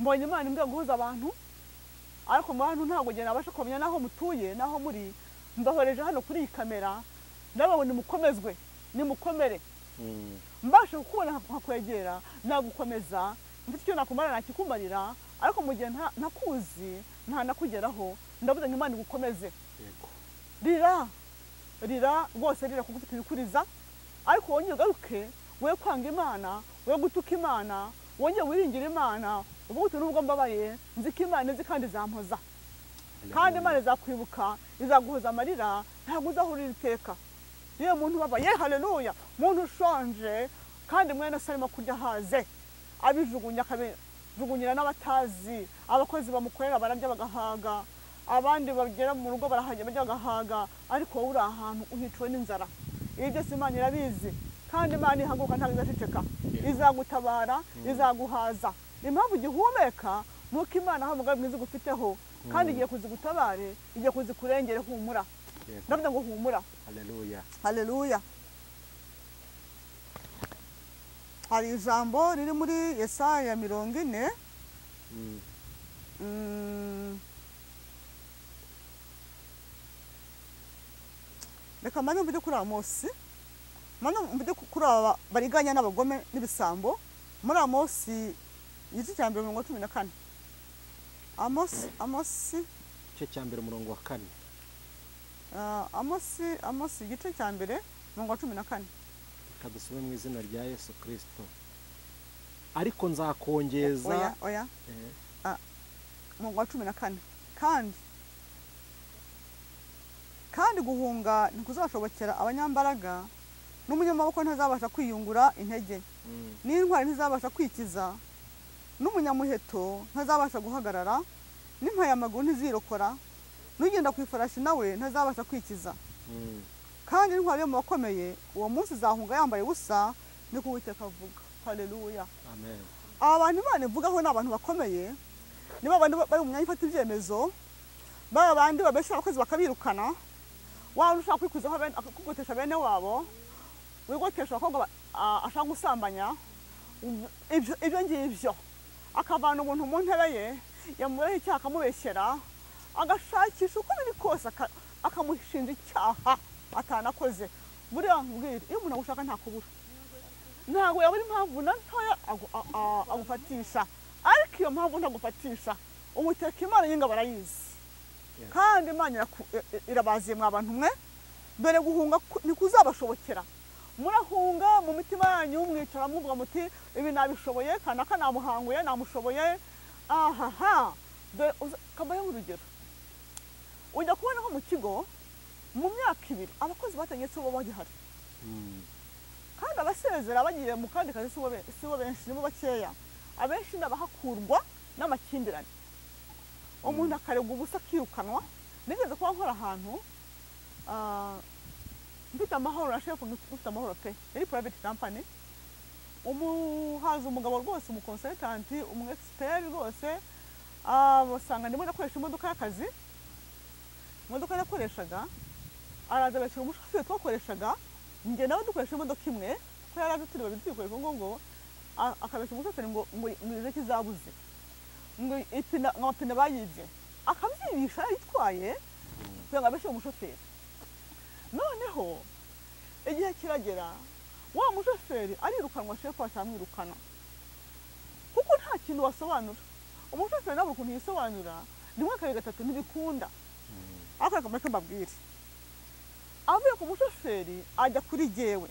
mbonye Imana imbwa guhuza abantu ariko mu bantu ntabwo genda abasha kumenya naho mutuye naho muri, mbahoreje hano kuri iyi kamera ndababona nimukomezwe nimukomere mbasha kukubona nkakwegera nagukomeza mfite icyo nakumara nakikumarira ariko mu gihe ntakuzi nta nakugeraho ndavuze ngo Imana igukomeze. Rira rwose rira kuko tubikuriza ariko wongeye ugaruke we kwanga Imana we gutuka Imana wongeye wiringira Imana uvuga uti nubwo mbabaye nzi ko Imana nzi kandi zampoza kandi Imana izakwibuka izaguhoza amarira ntabwo uzahurira iteka. Iyo muntu babaye haleluya muntu ushonje kandi mwene se arimo kurya haze abijugunya akabijugunyira n'abatazi abakozi bamukorera bararya bagahaga abandi bagera mu rugo barahajya bajya bagahaga ariko wowe uri ahantu uhiciwe n'inzara. Ibi byose Imana irabizi kandi Imana ihaguruka ntabwo izaceceka izagutabara izaguhaza. Impamvu ugihumeka nuko Imana aho umugambi mwiza igufiteho kandi igiye kuzigutabare igiye kuzikurengere humura. Ndavuga ngo humura. Haleluya. Hari ijambo riri muri Yesaya 40 reka mane mvuge kuri Amosi, mane mvuge kuri aba bariganya n'abagome n'ibisambo muri Amosi igice cya 14. Amosi igice cya 4 Amosi igice cya 14. Kadusome mu izina rya Yesu Kristo. Ariko nzakongeza oya 14 kandi guhunga ntikuzashobokera abanyambaraga n'umunyamaboko ntazabasha kwiyungura intege n'intwari ntizabasha kwikiza n'umunyamuheto ntazabasha guhagarara n'impayamaguru ntizirokora n'ugenda ku ifarashi nawe ntazabasha kwikiza kandi intwari yo mu bakomeye uwo munsi izahunga yambaye ubusa niko Uwiteka avuga. Haleluya. Amen. Abantu Imana ivugaho ni abantu bakomeye, niba abantu bari mu myanya ifata ibyemezo, baba bandi babesha abakozi bakabirukana, waba ushaka kwikuzaho kugotesha bene wabo, wigotesha abakobwa ashaka gusambanya, ibyo ngibyo akavana umuntu mu ntebe ye yamureho icyaha akamubeshyera agashakisha uko biri kose akamushinja icyaha atanakoze. Buriya nkubwire iyo umuntu agushaka ntakubura, ntabwo yabura impamvu na ntoya agufatisha, ariko iyo mpamvu ntagufatisha Uwiteka Imana y'ingabo barayizi kandi Imana irabaziye mwa bantu mwe. Dore guhunga ntikuzabashobokera, murahunga mu mitima yanyu mwicara muvuga muti ibi nabishoboye kanaka namuhanguye namushoboye. Dore kambaye urugero, ujya kubona nko mu kigo mu myaka 2 abakozi batangiye se bo bagihari kandi abasezera bagiye mu kandi kazi si bo benshi nibo bakeya, abenshi n'abahakurwa n'amakimbirane umuntu akaregwa ubusa akirukanwa. Nigeze kuba nkora ahantu mfite amahoro na chef mfite amahoro pe yari private company, umuhaza umugabo rwose umuconsultant expert rwose basanga ndimo nakoresha imodoka y'akazi, imodoka nakoreshaga araza bashyira umushoferi twakoreshaga njye nawe dukoresha imodoka imwe ko yaraje turi babiri twikoresha ngo akabesha umushoferi ngo ize kizabuze ngo amapine bayibye akabyibisha yitwaye kugira ngo abeshe umushoferi. Noneho igihe kiragera wa mushoferi arirukanwa shefu atamwirukana kuko nta kintu wasobanura. Umushoferi nabo ukuntu yisobanura rimwe kabiri gatatu ntibikunda. Akora kamwe mbabwire avuye ku mushoferi ajya kuri jewe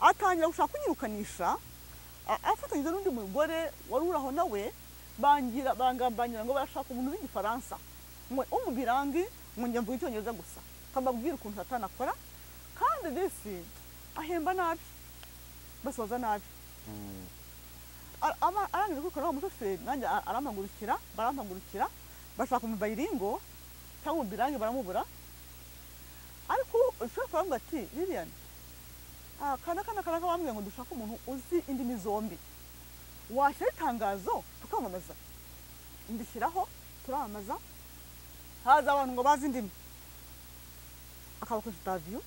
atangira gushaka kunyirukanisha afatanyije n'undi mugore wari uraho nawe bangambanyira ngo barashaka umuntu w'igifaransa ngo umubirangi ngo njye mvuga icyongereza gusa kambabwira ukuntu atanakora kandi disi ahemba nabi basoza nabi. arangije kwikora wa mushoferi nanjye barampagurukira bashaka umubayiringo cyangwa umubirange baramubura ariko ushobora kuvuga ati Liliane kana bambwiye ngo dushaka umuntu uzi indimi zombi washyira itangazo tukamamaza ndishyiraho turamamaza haza abantu ngo bazi indimi akabakoresha interview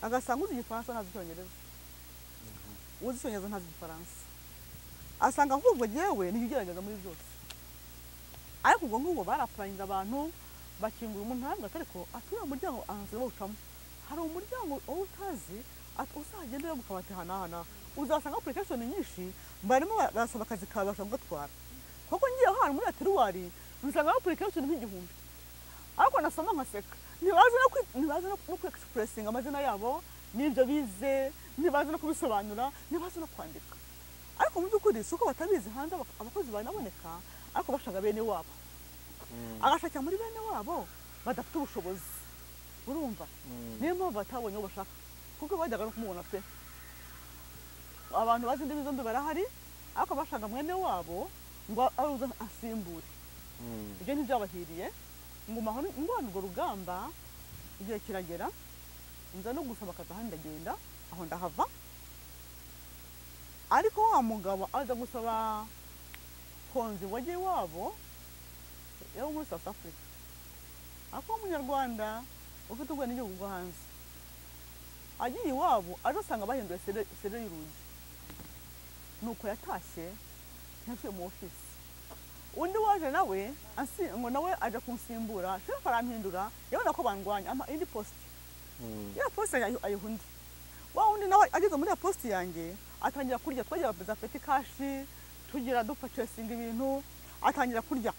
agasanga uzi igifaransa ntazi icyongereza uzi icyongereza ntazi igifaransa asanga ahubwo yewe niyo ugerageza muri byose ariko ubwo ngubwo barapurayinze abantu bakingura umuntu ntabwo ariko atuye umuryango ahanze bawucamo hari umuryango wowe utazi uzagenda yo mukabati hanahana uzasanga application nyinshi barimo barasaba akazi kawe bashaka gutwara kuko ngiye ahantu muri atiruwari nsanga application nk'igihumbi ariko nasoma nkaseka ntibazi no ku-expressing amazina yabo n'ibyo bize ntibazi no kubisobanura ntibazi no kwandika ariko mu by'ukuri si uko batabizi hanze abakozi banaboneka ariko bashaka bene wabo agashakira muri bene wabo badafite ubushobozi urumva niyo mpamvu batabonye uwo bashaka kuko bajyaga no kumubona pe abantu bazi indimi zombi barahari ariko bashaka mwene wabo ngo aruza asimbure ibyo ntibyabahiriye nguma urwo rugamba igihe kiragera nza no gusaba akazi ahandi ndagenda aho ndahava ariko wa mugabo aza gusaba konzi wajye wabo yo muri South Africa ako umunyarwanda ufite ubwo n'igihugu bwo hanze agiye iwabo aje asanga bahinduye sere y'urugi nuko yatashye yasuye mu office undi waje nawe ngo nawe aje kunsimbura shefu arampindura yabona ko bandwanya indi post ya post ayundi wa undi nawe ageze muri ya post yanjye atangira kurya twagira za peti kashi tugira dupurchasing ibintu atangira kurya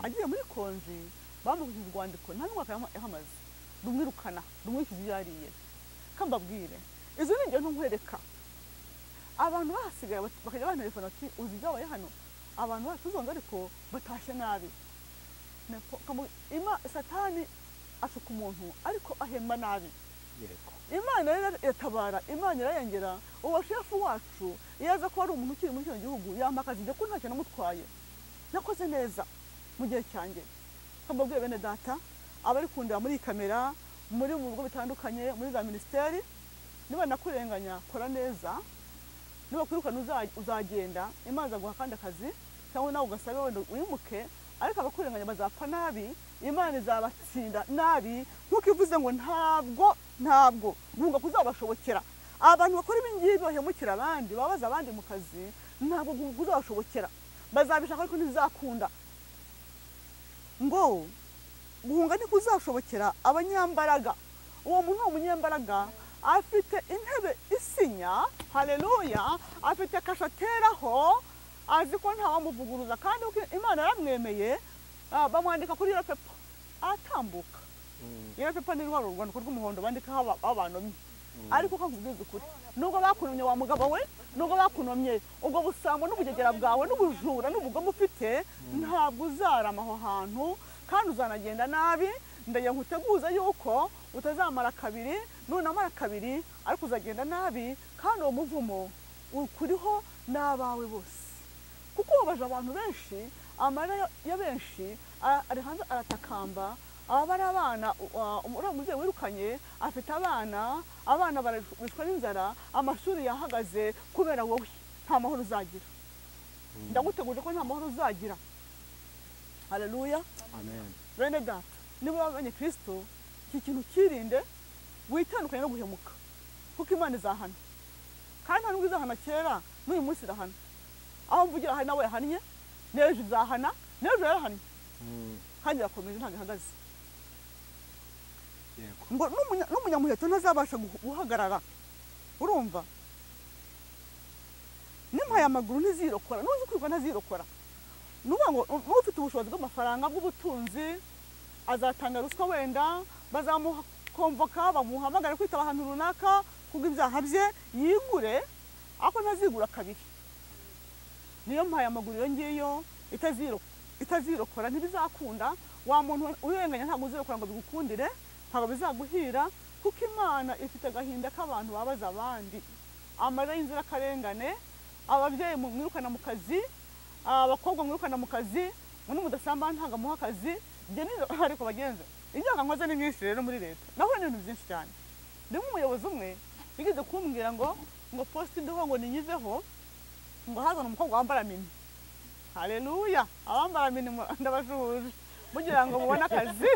agiye muri konji bamukuze urwandiko nta n'umwaka yahamaze rumwirukana rumwikiza yariye kambabwire izo ni ngendo nkwereka abantu basigaye bakajya bantelefona ati uzi ibyabaye hano abantu batuzonga ariko batashye nabi satani ashuka umuntu ariko ahemba nabi Imana yatabara Imana irayengera uwo shefu wacu yaza ko ari umuntu ukiri muri cyo gihugu yampakaza ibyo ko ntacyo namutwaye nakoze neza mu gihe cyanjye kambabwiye bene data abari kundira muri kamera muri mu bigo bitandukanye muri za ministeri niba nakurenganya kora neza niba kwirukana uzagenda Imana izaguha kandi akazi cyangwa nawe ugasabe wenda uyimuke ariko abakurenganya bazapfa nabi Imana izabatsinda nabi nkuko ivuze ngo ntabwo guhunga kuzabashobokera abantu bakora ibingibi bahemukira abandi babaza abandi mu kazi ntabwo kuzabashobokera bazabishaka ariko ntizakunda ngo guhunga ni kuzashobokera abanyambaraga uwo muntu umunyambaraga afite intebe isinya haleluya afite kashateraho azi ko nta wamuvuguruza kandi Imana yaramwemeye bamwandika kuri iyo pepa atambuka iyo pepa ni urwandiko rw'umuhondo bandikaho abantu ariko kakubwiza ukuri nubwo bakunomye wa mugabo we nubwo bakunomye ubwo busambo n'ubugegera bwawe n'ubujura n'ubugome ufite ntabwo uzarama aho hantu kandi uzanagenda nabi ndagira nkuteguza yuko utazamara kabiri nunamara kabiri ariko uzagenda nabi kandi uwo muvumo ukuriho n'abawe bose kuko wabaje abantu benshi amarira ya benshi ari hanze aratakamba abari abana umubyeyi wirukanye afite abana barishwa n'inzara amashuri yahagaze kubera wowe nta mahoro uzagira ndaguteguje ko nta mahoro uzagira haleluya amen bene data niba wabanye Kristo iki kintu kirinde witandukanye no guhemuka kuko Imana izahana kandi ntabwo izahana kera n'uyu munsi irahana aho mvugira hari nawe yahannye n'ejo izahana n'ejo yarahannye kandi yakomeje ntabwo ihagaze ngo n'umunyamuheto ntazabasha guhagarara urumva n'impaye amaguru ntizirokora n'uzi kwiruka ntazirokora nuvuga ngo n'ufite ubushobozi bw'amafaranga bw'ubutunzi azatanga ruswa wenda bazamukomvoka bamuhamagara kwitaba ahantu runaka kubw'ibyaha bye yigure ariko ntazigura kabiri niyo mpaye amaguru iyo ngiyo itazirokora ntibizakunda wa muntu urenganya ntabwo uzirokora ngo bigukundire ntabwo bizaguhira kuko Imana ifite agahinda k'abantu babaza abandi amarira y'inzirakarengane ababyeyi mwirukana mu kazi, abakobwa mwirukana mu kazi, undi mudasamba ntanga muha akazi, njye nizo ariko bagenza imyaka nkoze ni myinshi rero muri leta naho ni ibintu byinshi cyane. Ndimo umuyobozi umwe yigeze kumbwira ngo post ndiho ngo ninyiveho ngo hazana umukobwa wambara mini. Haleluya, abambara mini ndabashuje mugira ngo mubone akazi.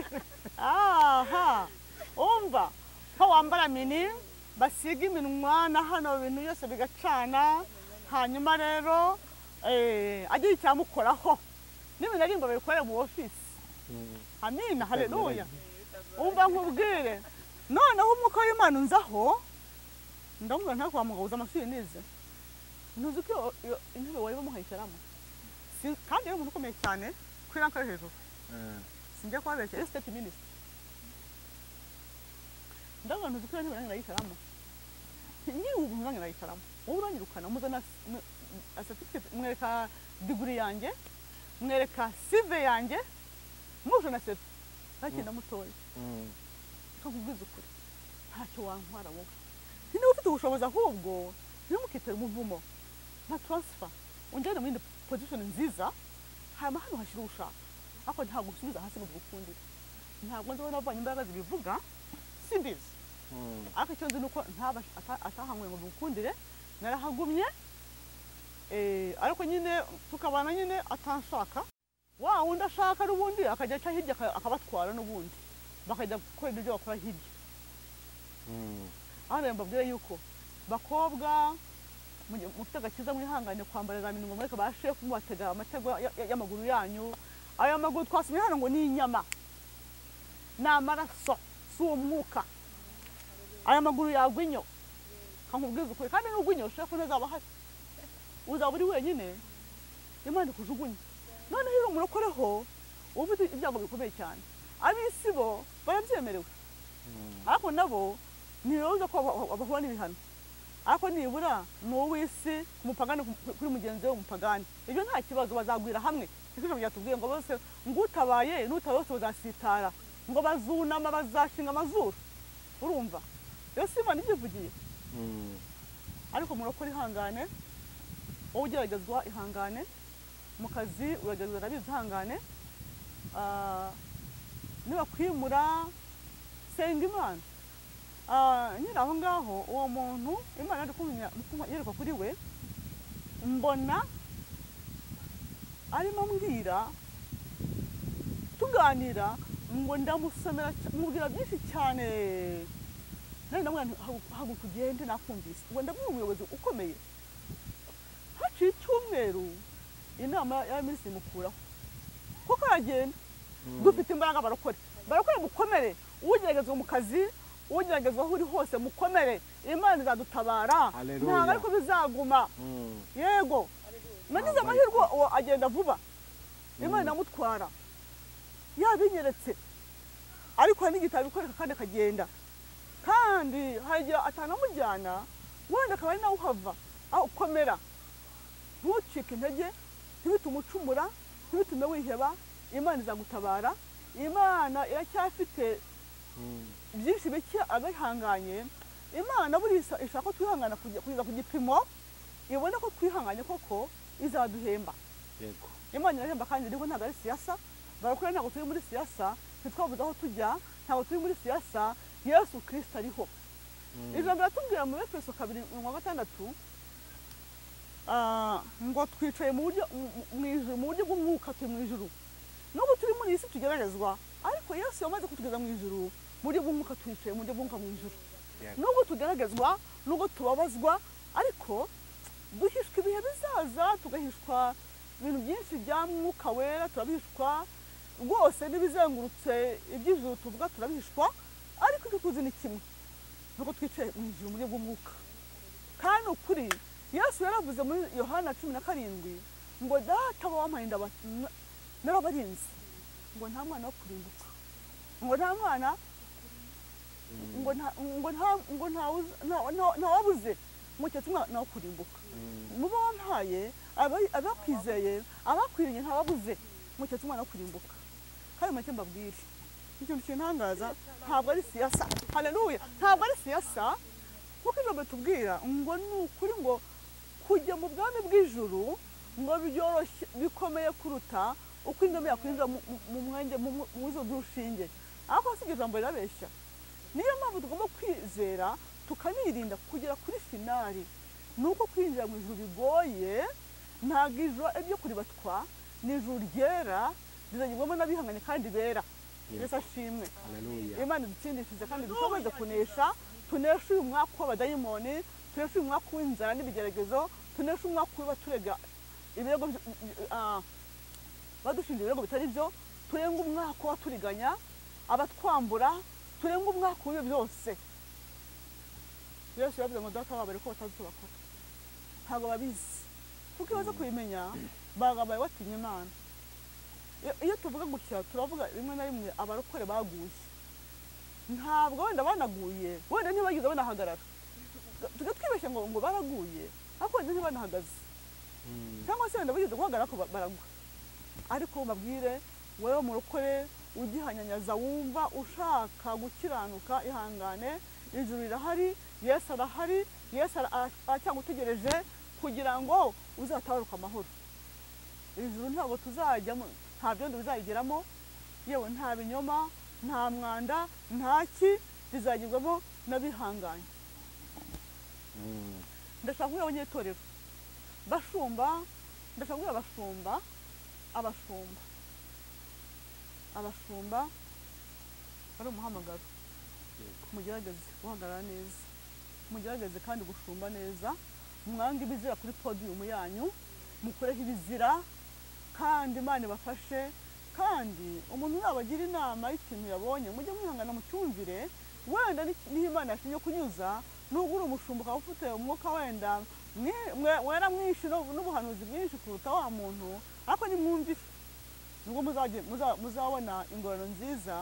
Aha, umva ko wambara mini basiga iminwa na hano ibintu byose bigacana, hanyuma rero agiye icyamukoraho n'ibintu ari ngo bikorere mu office. Amina, haleluya. Umva nkubwire noneho umwuka w'Imana unzaho ndamubwira nta kwa mugabo amashuri nize ntuzi ko intebe wari bamuhayicaramo kandi rero umuntu ukomeye cyane kuri ranka yo hejuru sinjya kubabeshya estate minister ndabona ntuzi ko intebe nanjye nayicaramo ni ubu nanjye nayicaramo wowe uranyirukana muzana certificate mwereka degree yanjye mwereka CV yanjye muje na set nakina mutoya kakubwiza ukuri ntacyo wantwara wowe niba ufite ubushobozi ahubwo ntimukitera umuvumo na transfer ungene mu position nziza hama hano hashira ushaka ako ntabwo usubiza hasi no gukundira ntabwo nzi wona avanye imbaraga zibivuga simbizi ariko icyo nzi nuko ntaba atahamwe mu gukundire narahagumye ariko nyine tukabana nyine atanshaka wa undi ashaka n'ubundi akajya cya hirya akabatwara n'ubundi bakajya gukora ibyo bakora hirya. Hano mbabwira yuko bakobwa mufite agakiza mwihangane kwambara za minungo mureka ba chef mubatega amatego y'amaguru yanyu. Ayo maguru twasumye hano ngo ni inyama n'amaraso s'umwuka. Aya maguru yagwinyo kankubwiza ukuri kandi n'ugwinyo chef ntazaba hari uzaba uri wenyine Imana kujugunya. None hiro murokoreho ufite ibyago bikomeye cyane. Abisi bo barabyemerewe ariko nabo niyoza ko abahura n'ibihano ariko nibura n'uwisi kumupagani kuri mugenzi we umupagani ibyo nta kibazo bazagwira hamwe. Ikije byatubwiye ngo bose ngutabaye n'utabose bazasitara ngo bazunama bazashinga amazuru. Urumva yo sima nibivugiye ariko murokore ihangane wowe ugeragezwa ihangane mu kazi uragerageza nabizi ihangane niba kwimura senga Imana. Nyira aho ngaho uwo muntu Imana ari kumenya yereka kuri we mbona arimo mbwira tuganira ngo ndamusomera mubwira byinshi cyane nari ndamwana hagu kugenda nakumvise ngo ndabwira umuyobozi ukomeye haciye icyumweru inama ya minisitiri mukuraho kuko aragenda dufite imbaraga barakore mukomere ugeragezwa mu kazi ugeragezwa aho uri hose mukomere Imana izadutabara ntabwo ariko bizaguma. Yego nagize amahirwe agenda vuba Imana inamutwara yabinyeretse ariko hari n'igitabo bikoreka kandi akagenda kandi hagira atanamujyana wenda akaba ari nawe uhava aho ukomera ntucike intege ntibitume ucumura ntibitume wiheba. Imana izagutabara. Imana iracyafite byinshi bike abihanganye. Imana buri ishaka twihangana kugeza ku gipimo ibona ko twihanganye koko izaduhemba. Yego Imana irahemba kandi rero ntabwo ari siyasa barakora ntabwo turi muri siyasa ntitwabuze aho tujya ntabwo turi muri siyasa Yesu Kristo ariho. Ijambo ratubwira mu Efeso 2:6 ngo twicaye mu buryo bw'umwuka turi mu ijuru nubwo turi muri isi tugeragezwa ariko Yesu yamaze kutugeza mu ijuru mu buryo bw'umwuka twicaye mu buryo bw'umwuka mu ijuru nubwo tugeragezwa nubwo tubabazwa ariko duhishwa ibihe bizaza tugahishwa ibintu byinshi bya mwuka wera turabihishwa rwose n'ibizengurutse iby'ijuru tuvuga turabihishwa ariko icyo tuzi ni kimwe nuko twicaye mu ijuru mu buryo bw'umwuka kandi ukuri Yesu yaravuze muri Yohana 17 ngo data wampaye narabarinzi ngo nta mwana wo kurimbuka ngo nta mwana ngo nta wabuze mu cyatsi mwana wo kurimbuka muba wampaye abakwizeye abakwiriye nta wabuze mu cyatsi mwana wo kurimbuka. Kandi make mbabwire ikintu kintangaza ntabwo ari siyasa. Haleluya, ntabwo ari siyasa kuko ijambo tubwira ngo ni ukuri ngo kujya mu bwami bw'ijuru ngo byoroshye bikomeye kuruta uko indomo yakwinjira mu mwenge mu zo by'urushinge. Ariko si ijambo rirabeshya. Niyo mpamvu tugomba kwizera tukanirinda kugera kuri finali. Nuko kwinjira mu ijuru bigoye, ntabwo ijuru ibyo kuribatwa, ni ijuru ryera rizagirwamo n'abihanganye kandi bera. Yesu ashimwe. Imana idutsindishije kandi dushoboze kunesha, tunesha uyu mwaka w'abadayimoni, tunesha uyu mwaka w'inzara n'ibigeragezo, tunesha umwaka w'abaturega ibirego badushinja ibirego bitari byo, turenga umwaka w'abaturiganya, abatwambura, turenga umwaka w'ibyo byose. Yesu yavuze ngo data wabo ariko batazi icyo bakora, ntabwo babizi, kuko iyo baza kubimenya bagabaye batinya Imana. Iyo tuvuga gutya turavuga rimwe na rimwe abarokore baguye, ntabwo wenda banaguye, wenda ntibagize banahagarara, tujya twibeshya ngo baraguye ariko wenda ntibanahagaze, cyangwa se wenda bagize guhagarara ko baragwa. Ariko babwire wowe murokore ugihanyanyaza wumva ushaka gukiranuka, ihangane, ijuru rirahari, Yesu arahari, Yesu aracyagutegereje kugira ngo uzatabaruka amahoro. Ijuru ntabwo tuzajyamo, nta byondo bizayigeramo, yewe nta binyoma, nta mwanda, nta ki, bizagirwamo n'abihanganye. Ndashaka kubwira abanyetorero bashumba, ndashaka kubwira abashumba bari umuhamagaro, mugerageze guhagarara neza, mugerageze kandi gushumba neza, mwange ibizira kuri podium yanyu, mukoreho ibizira kandi Imana ibafashe. Kandi umuntu nabagira inama y'ikintu yabonye, mujye mwihangana mu cyumvire, wenda niho Imana yashinye kunyuza, nubwo uri umushumba ukaba ufite umwuka wenda wera mwinshi n'ubuhanuzi bwinshi kuruta wa muntu, ariko nimwumvire nubwo muzabona ingororano nziza,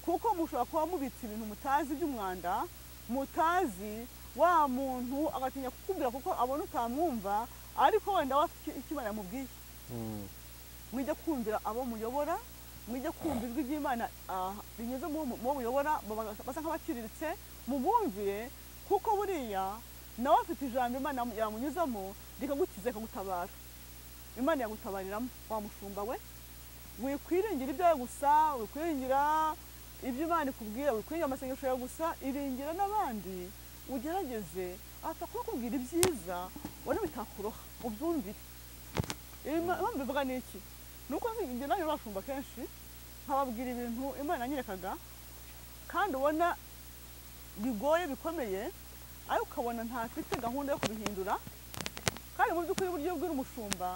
kuko mushobora kuba mubitse ibintu mutazi by'umwanda, mutazi wa muntu agatinya kukubwira kuko abona utamwumva, ariko wenda wafite icyo Imana yamubwiye. Mwijya kumvira abo muyobora, mwijya kumva ijwi ry'Imana rinyuze mu muyobora, basa nk'abaciriritse, mubumvire, kuko buriya nawe afite ijambo Imana yamunyuzamo rikagukiza ikagutabara. Imana yagutabariramo wa mushumba we, wikwiringira ibyawe gusa, wikwiringira ibyo Imana ikubwira, wikwiringira amasengesho yawe gusa, iringira n'abandi, ugerageze atakubwira ibyiza wari bitakuroha, ubyumvire. Impamvu bivuga ni iki? Nuko njye nawe bashumba kenshi nkababwira ibintu Imana yanyerekaga kandi ubona bigoye bikomeye, ariko ukabona ntafite gahunda yo kubihindura. Kandi mu by'ukuri buryo bw'ira umushumba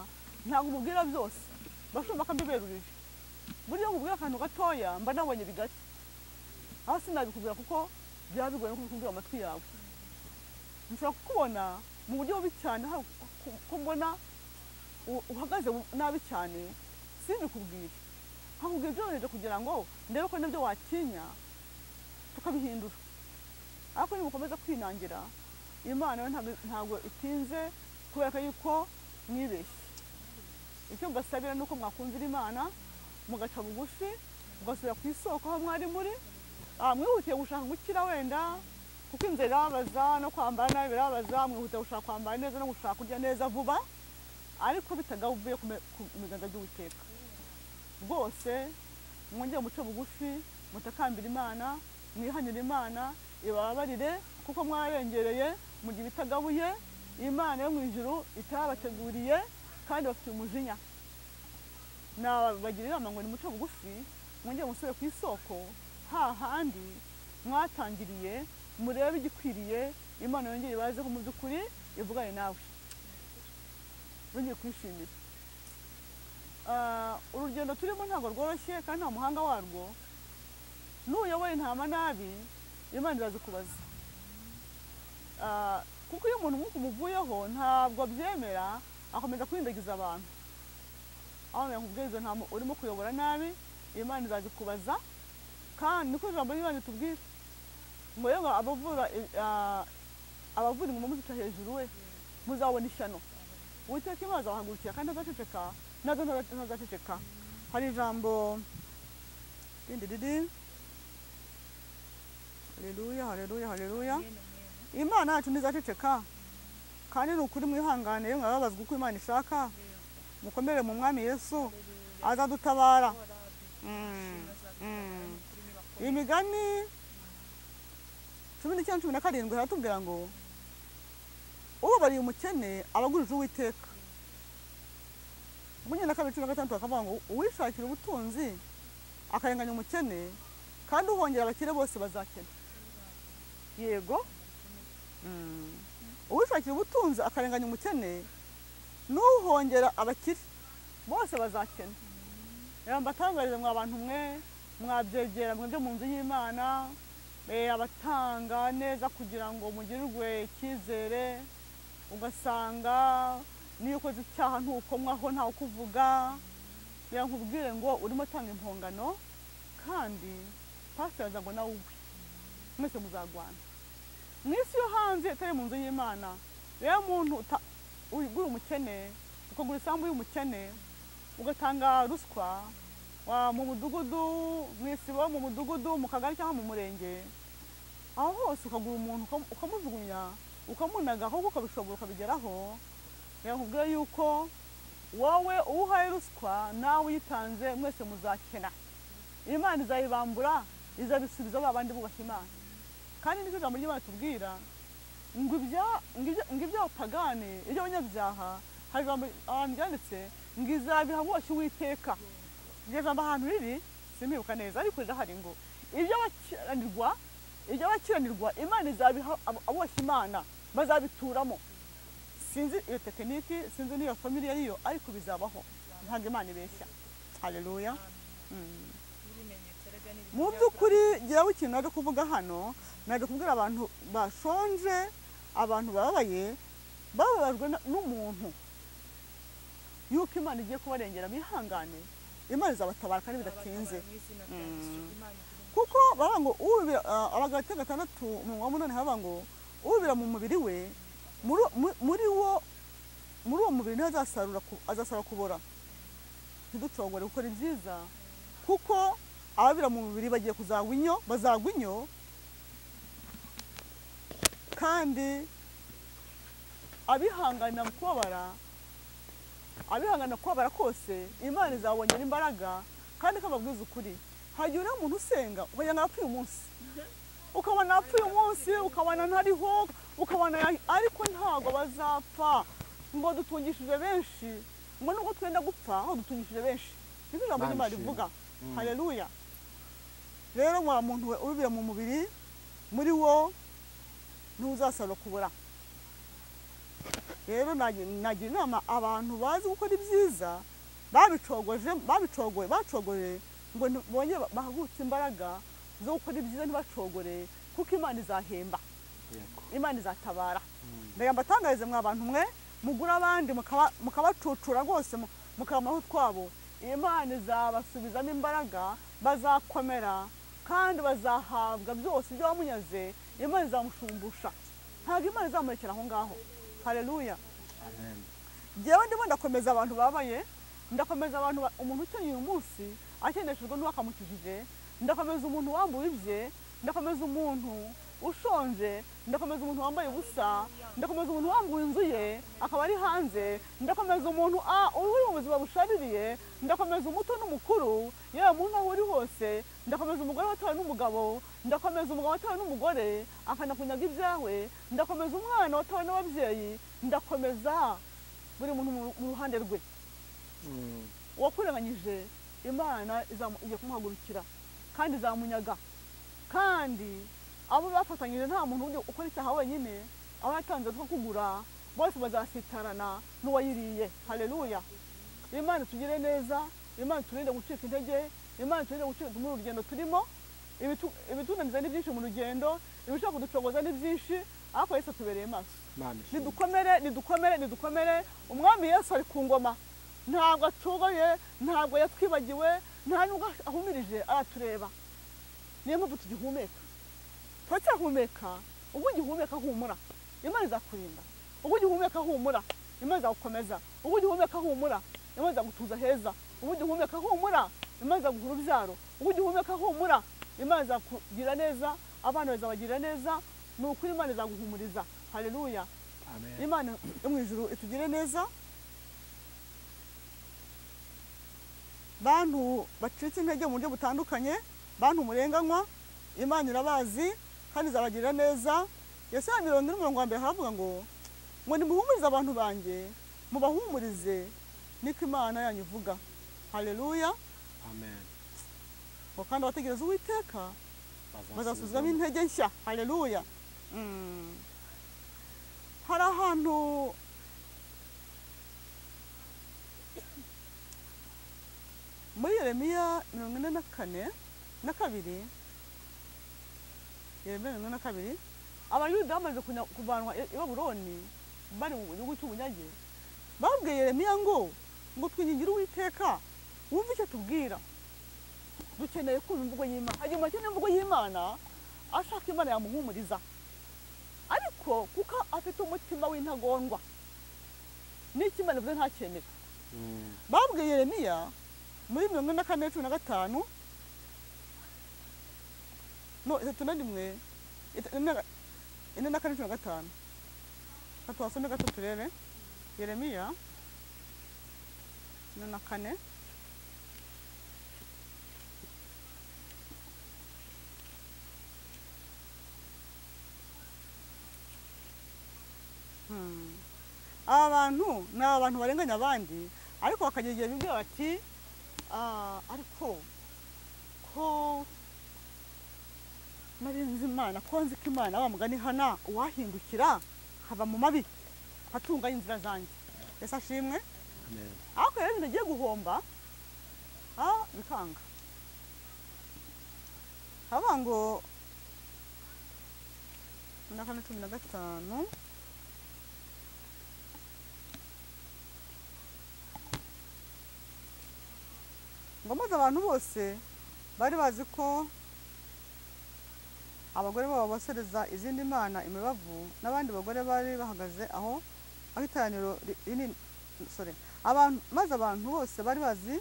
ntabwo umubwira byose, bashumba akambiberurije. Buryo mubwira akantu gatoya mba nabonye bigari, aho sinabikubwira kuko byaba bigoye no kubwira amatwi yawe. Nshobora kukubona mu buryo bubi cyane, ko mbona uhagaze nabi cyane, simbikubwire, nkakubwira byoroheje kugira ngo ndebe ko nabyo watinya tukabihindura. Ariko nimukomeza kwinangira, Imana ntabwo itinze kubera yuko mwibeshye. Icyo mbasabira nuko mwakumvira Imana, mugaca bugufi, mugasubira ku isoko aho mwari muri, mwihutiye gushaka gukira wenda kuko inzira irababaza no kwambara nabi birababaza, mwihutiye gushaka kwambara neza no gushaka kurya neza vuba, ariko bitagavuye ku miganza y'Uwiteka. Rwose mwongere muce bugufi, mutakambira Imana, mwihanire Imana ibababarire, kuko mwarengereye mu gihe bitagabuye. Imana yo mu ijuru itabateguriye kandi bafite umujinya. Nabagira inama ngo nimuce bugufi, mwongere musubire ku isoko hahandi mwatangiriye, murebe igikwiriye, Imana yongere ibazeho mu by'ukuri ivugane nawe, yongere kwishimira. Urugendo turimo ntabwo rworoshye kandi nta muhanga warwo. Nuyoboye intama nabi, Imana irazikubaza. Kuko iyo umuntu umwuka umuvuyeho ntabwo abyemera, akomeza kwindagiza abantu. Aho yakubwiye izo ntama urimo kuyobora nabi, Imana izazikubaza. Kandi niko ijambo ry'Imana itubwira ngo yewe abavura ingoma muzica hejuru we muzabona ishyano. Uwiteka Imana azabahagurukira kandi azaceceka, nazo ntazaceceka. Hari ijambo haleluya, haleluya, haleluya. Imana yacu ntizaceceka, kandi ni ukuri mwihangane iyo mwababazwa uko Imana ishaka mukomere mu mwami Yesu azadutabara. Imigani 19:17 haratubwira ngo ubabariye umukene abagurije Uwiteka. 22:16 bakavuga ngo uwishakira ubutunzi akarenganya umukene kandi uhongera abakire bose bazakena. Yego. Uwishakira ubutunzi akarenganya umukene n'uhongera abakire bose bazakena. Mbatangarize mwa abantu mwe mwabyegera mwe byo mu nzu y'Imana abatanga neza kugira ngo mugirirwe icyizere, ugasanga niyo ukoze icyaha ntukomwaho ntawe ukuvuga. Nkubwire ngo urimo tanga impongano kandi pastor aza ngo nawe mwese muzagwana. Mwisi yo hanze itari mu nzu y'Imana rero muntu ugura umukene ukagura isambu y'umukene ugatanga ruswa mu mudugudu mwisibo mu mudugudu mu kagari cyangwa mu murenge, aho hose ukagura umuntu ukamujugunya ukamunaga ahubwo ukabishobora ukabigeraho. Nkubwire yuko wowe uhaye ruswa nawe uyitanze mwese muzakena. Imana izayibambura izabisubiza babandi bubashye Imana. Kandi niko ijambo ry'Imana tubwira ngo ibya pagane ibyo abanyabyaha hari ijambo ryanditse ngo izabiha bose Uwiteka. Iryo jambo ahantu riri simibuka neza ariko rirahari ngo ibyo abakiranirwa Imana izabiha bose Imana bazabituramo. Sinzi iyo tekiniki sinzi niyo familia ariyo ariko bizabaho ntabwo Imana ibeshya. Haleluya. Mu by'ukuri gira ikintu naje kuvuga hano, naje kubwira abantu bashonje, abantu bababaye bababajwe n'umuntu yuko Imana igiye kubarengera bihangane. Imana izabatabara kandi bidatinze. Kuko baba ngo Abagati 6:8 haba ngo ubira mu mubiri we muri uwo mubiri niho azasarura kubora. Ntiducogore gukora ibyiza kuko ababira mu mubiri bagiye bazagwa inyo kandi abihangana kubabara kose Imana izabongera imbaraga. Kandi kababwiza ukuri hagiye uriya muntu usenga ukajya napfuye umunsi ukabona apfuye umunsi ukabona ntariho ukabona ariko ntago bazapfa ngo dutungishije benshi ngo nuko twenda gupfa aho dutungishije benshi. Niko ijambo ry'Imana rivuga. Haleluya. Rero mwa muntu we ubira mu mubiri muri wo ntuzasarura kubura. Rero nagira inama abantu bazi gukora ibyiza bacogoye ngo bonye bahagutse imbaraga zo gukora ibyiza ntibacogore kuko Imana izahemba. Imana izatabara. Mbatangarize mwa abantu mwe mugura abandi mukabacucura rwose mukabamaho twabo. Imana izabasubizamo imbaraga bazakomera kandi bazahabwa byose ibyo wamunyaze. Imana izamushumbusha ntabwo Imana izamurekera aho ngaho. Haleluya. Amen. Jewe ndimo ndakomeza abantu babaye, ndakomeza abantu umuntu ukeneye umunsi akeneshejwe n'uwakamukijije, ndakomeza umuntu wambuye ibye, ndakomeza umuntu ushonje, ndakomeza umuntu wambaye ubusa, ndakomeza umuntu wambuye inzu ye akaba ari hanze, ndakomeza umuntu uri mu buzima bushaririye, ndakomeza umuto n'umukuru yewe umuntu aho uri hose, ndakomeza umugore watawe n'umugabo, ndakomeza umugabo watawe n'umugore akanakunyaga ibyawe, ndakomeza umwana watawe n'ababyeyi, ndakomeza buri muntu mu ruhande rwe. Uwakurenganyije Imana igiye kumuhagurukira kandi izamunyaga. Kandi abo bafatanyije nta muntu ukora icyaha wenyine, abo yatanze two kugura bose bazasitarana n'uwayiriye. Haleluya. Imana tugire neza, Imana turinde gucika intege, Imana turinde gucika mu rugendo turimo. Ibitunaniza ni byinshi mu rugendo, ibishaka kuducogoza ni byinshi, ariko Yesu tubereye maso. Nidukomere. Umwami Yesu ari ku ngoma. Ntabwo atugoye, ntabwo yatwibagiwe, nta nubwo ahumirije aratureba. Niyo mpamvu tugihumeka. Turacyahumeka, ubwo ugihumeka humura. Imana izakurinda. Ubwo ugihumeka humura, Imana izagukomeza. Ubwo ugihumeka humura, Imana izagutuza heza. Ubwo ugihumeka humura, Imana izaguha urubyaro. Ubwo ugihumeka humura, Imana izakugira neza, abana bazabagirira neza, n'ukuri Imana izaguhumuriza. Haleluya. imana yo mu ijuru itugire neza. Bantu bacitse intege mu buryo butandukanye, bantu murenganywa, imana irabazi kandi izabagirira neza. Yesaya 40:1 haravuga ngo nimuhumurize abantu banjye, mubahumurize, niko imana yanyu ivuga. Haleluya. amen. Kandi abategereza Uwiteka bazasubizwamo intege nshya. Haleluya. Hari ahantu muri Yeremiya 44:2, Yeremiya 44:2, abayuda bamaze kuvanwa i Babuloni bari mu gihugu cy'ubunyage, babwiye Yeremiya ngo twingingire Uwiteka wumve icyo tubwira, dukeneye kumva imvugo y'Imana. Hanyuma cyane imvugo y'Imana ashaka Imana yamuhumuriza, ariko kuko afite umutima w'intagondwa n'iki Imana ivuze ntacyemera. Babwiye Yeremiya muri 44:15 44:15 katwasome gato turebe. Yeremiya 44 abantu ni abantu barenganya abandi, ariko bakagira igihe bibwira bati ariko ko narinzi Imana, ko nzi ko Imana bamugani hana uwahindukira hava mu mabi hatunganya inzira zanjye. Ese ashimwe. Ariko rero ibintu agiye guhomba bikanga. Haba ngo 15 ngo maze abantu bose bari bazi ko abagore babo basereza izindi mana imibavu, n'abandi bagore bari bahagaze aho iteraniro rinini. Maze abantu bose bari bazi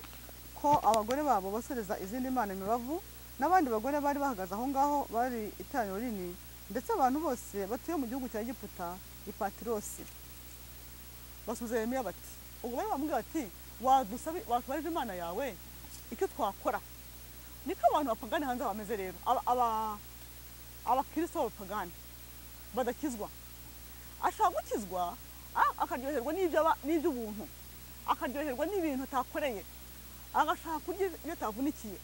ko abagore babo basereza izindi mana imibavu, n'abandi bagore bari bahagaze aho ngaho bari iteraniro rinini, ndetse abantu bose batuye mu gihugu cya Egiputa Ipatirosi basubiza Yeremiya bati, ubwo bari bamubwira bati watubarije Imana yawe icyo twakora. Niko abantu bapagani hanze bameze rero, abakristo b'abapagani badakizwa. Ashaka gukizwa akaryoherwa n'iby'ubuntu, akaryoherwa n'ibintu atakoreye, agashaka kurya ibyo atavunikiye.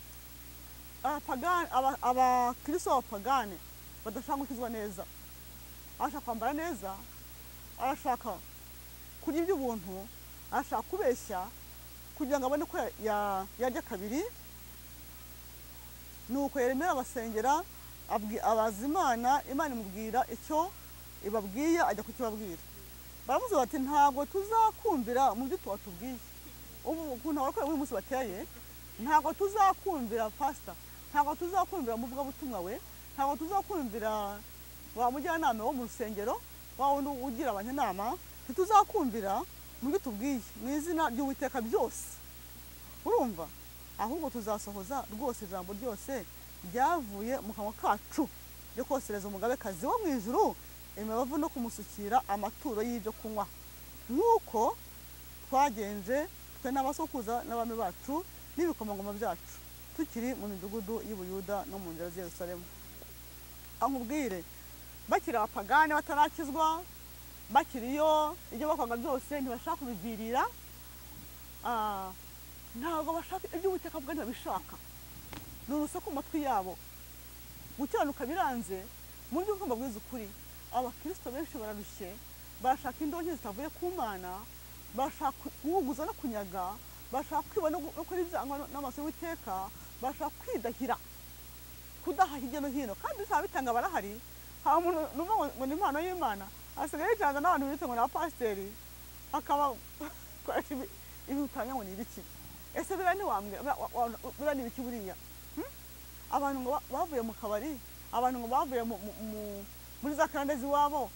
Abakristo b'abapagani badashaka gukizwa neza, arashaka kwambara neza, arashaka kurya iby'ubuntu, arashaka kubeshya kugira ngo abone ko yarya kabiri. Nuko Yeremiya abasengera, abaza Imana imubwira icyo ibabwiye, ajya kukibabwira. Baramuze bati ntabwo tuzakumvira mu byo tubatubwiye. Ubu ukuntu abakora uyu munsi bateye, ntabwo tuzakumvira pastor, ntabwo tuzakumvira mu butumwa we, ntabwo tuzakumvira wa mujyanama wo mu rusengero, wa wundi ugira abanyanama, ntituzakumvira mu byo tubwiye mu izina ry'Uwiteka byose. Urumva? Ahubwo tuzasohoza rwose ijambo ryose ryavuye mu kanwa kacu ryo kosereza umugabekazi wo mu ijuru imibavu no kumusukira amaturo y'ibyo kunywa, nk'uko twagenje twe n'abasokuza n'abami bacu n'ibikomangoma byacu tukiri mu midugudu y'Ubuyuda no mu nzira z'i Yerusalemu. Ankubwire, bakiri abapagani batarakizwa, bakiriyo ibyo bakwaga byose ntibashaka kubivirira, ntabwo bashaka ibyo Uwiteka avuga ntibabishaka. Ni urusaku mu matwi yabo, gukiranuka biranze. Mu byo mbabwiza ukuri, abakristo benshi bararushye, barashaka indonke zitavuye ku Mana, bashaka guhuguza no kunyaga, bashaka kwiba no gukora ibyaha n'amaso y'Uwiteka, bashaka kwidahira, kudaha hirya no hino, kandi bitanga barahari. Hari umuntu numva ngo ni impano y'Imana, asigaye yicarana n'abantu bita ngo ni abapasiteri, akaba ibitanya ngo ni ibiki. Ese biriya biriya ni ibiki buriya? Abantu ngo bavuye mu kabari, abantu ngo bavuye muri za karande z'iwabo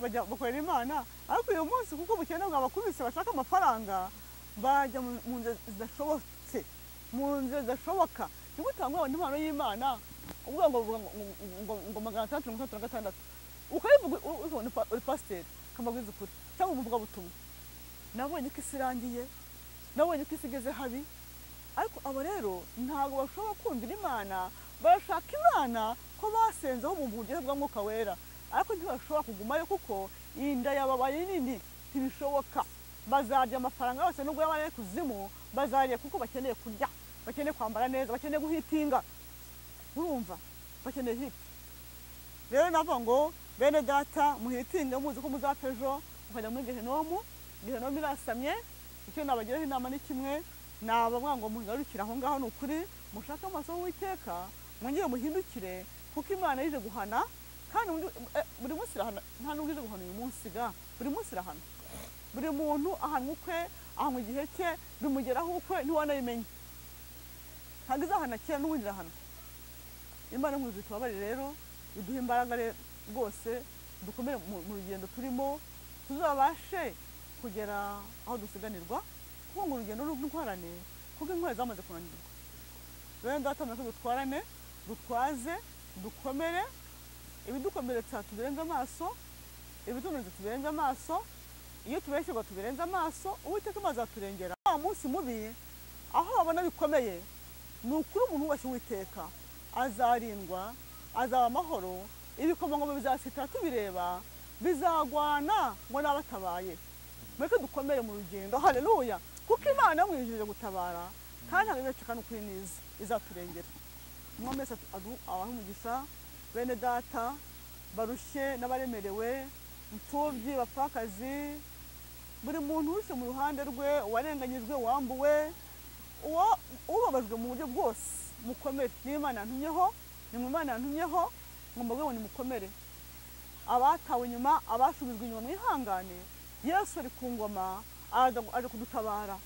bajya bakorera Imana, ariko uyu munsi kuko bukene bw'abakubise bashaka amafaranga bajya mu nzira zidashobotse, mu nzira zidashoboka. Ni gutanga abantu impano y'Imana ubwo ngo 636 ukayivuga uri pasiteri, kamabwiza ukuri cyangwa umuvuga butumwa nabonye ko isi irangiye nabonye ko isi igeze habi ariko abo rero ntabwo bashobora kumvira Imana barashaka Imana ko basenzeho mu buryo bw'Umwuka Wera ariko ntibashobora kugumayo kuko inda yababaye nini ntibishoboka bazarya amafaranga yose nubwo yaba ari kuzimu bazarya kuko bakeneye kurya bakeneye kwambara neza bakeneye guhitinga urumva bakeneye hit rero navuga ngo bene data muhitinge muzi ko muzapejo mukajya muri gehenomu irasamye icyo nabagiraho inama ni kimwe nabamwa ngo mugarukire aho ngaho ni ukuri mushaka amaso y'Uwiteka mwongere muhindukire kuko Imana yije guhana kandi buri munsi irahana nta nubwo ije guhana uyu munsi ga buri munsi irahana buri muntu ahanwa ukwe ahanwa igihe cye bimugeraho ukwe ntiwanabimenye ntabwo izahana kera n'ubundi irahana Imana nk'uzi tubabare rero iduha imbaraga rwose dukomere mu rugendo turimo tuzabashe kugera aho dusiganirwa kuko ngo urugendo n'intwarane kuko intwari zamaze kunanirwa rero ndatamye ko dutwarane dutwaze dukomere ibidukomeretsa tubirenze amaso ibitunze tubirenze amaso iyo tubeshyirwa tubirenze amaso Uwiteka maze aturengera wa munsi mubi aho babona bikomeye ni ukuri umuntu wubashye Uwiteka azarindwa azaba amahoro ibikomangoma bizasitara tubireba bizagwana ngo n'abatabaye mweke dukomere mu rugendo haleluya kuko Imana yamwijije gutabara kandi ntabwo n'ukuri niza izaturengera umwe wese abaha umugisha bene data barushye n'abaremerewe imfubyi bapfakazi buri muntu wese mu ruhande rwe uwarenganyijwe wambuwe ubabajwe mu buryo bwose mukomere n'Imana yantumyeho ni mu Imana yantumyeho ngomba ngo nimukomere abatawe inyuma abashubizwe inyuma mwihangane Yesu ari ku ngoma aje kudutabara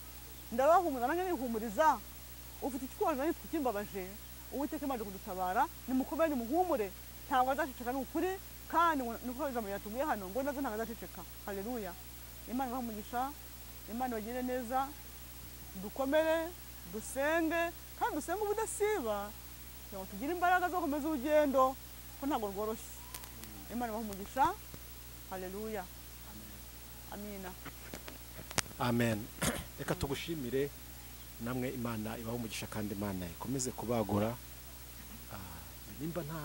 ndabahumuriza nanjye nihumuriza ufite ikikwaje nanjye tukimbabaje Uwiteka imaze kudutabara nimukomere nimuhumure ntabwo azaceceka ni ukuri kandi niko ijambo yatubwiye hano ngo nazo ntabwo azaceceka haleluya Imana ibahe umugisha Imana bagire neza dukomere dusenge kandi dusenge ubudasiba kugira ngo tugire imbaraga zo gukomeza urugendo ko ntabwo rworoshye Imana ibahe umugisha haleluya amina amen reka tugushimire namwe Imana ibaho umugisha kandi Imana ikomeze kubagura nimba nta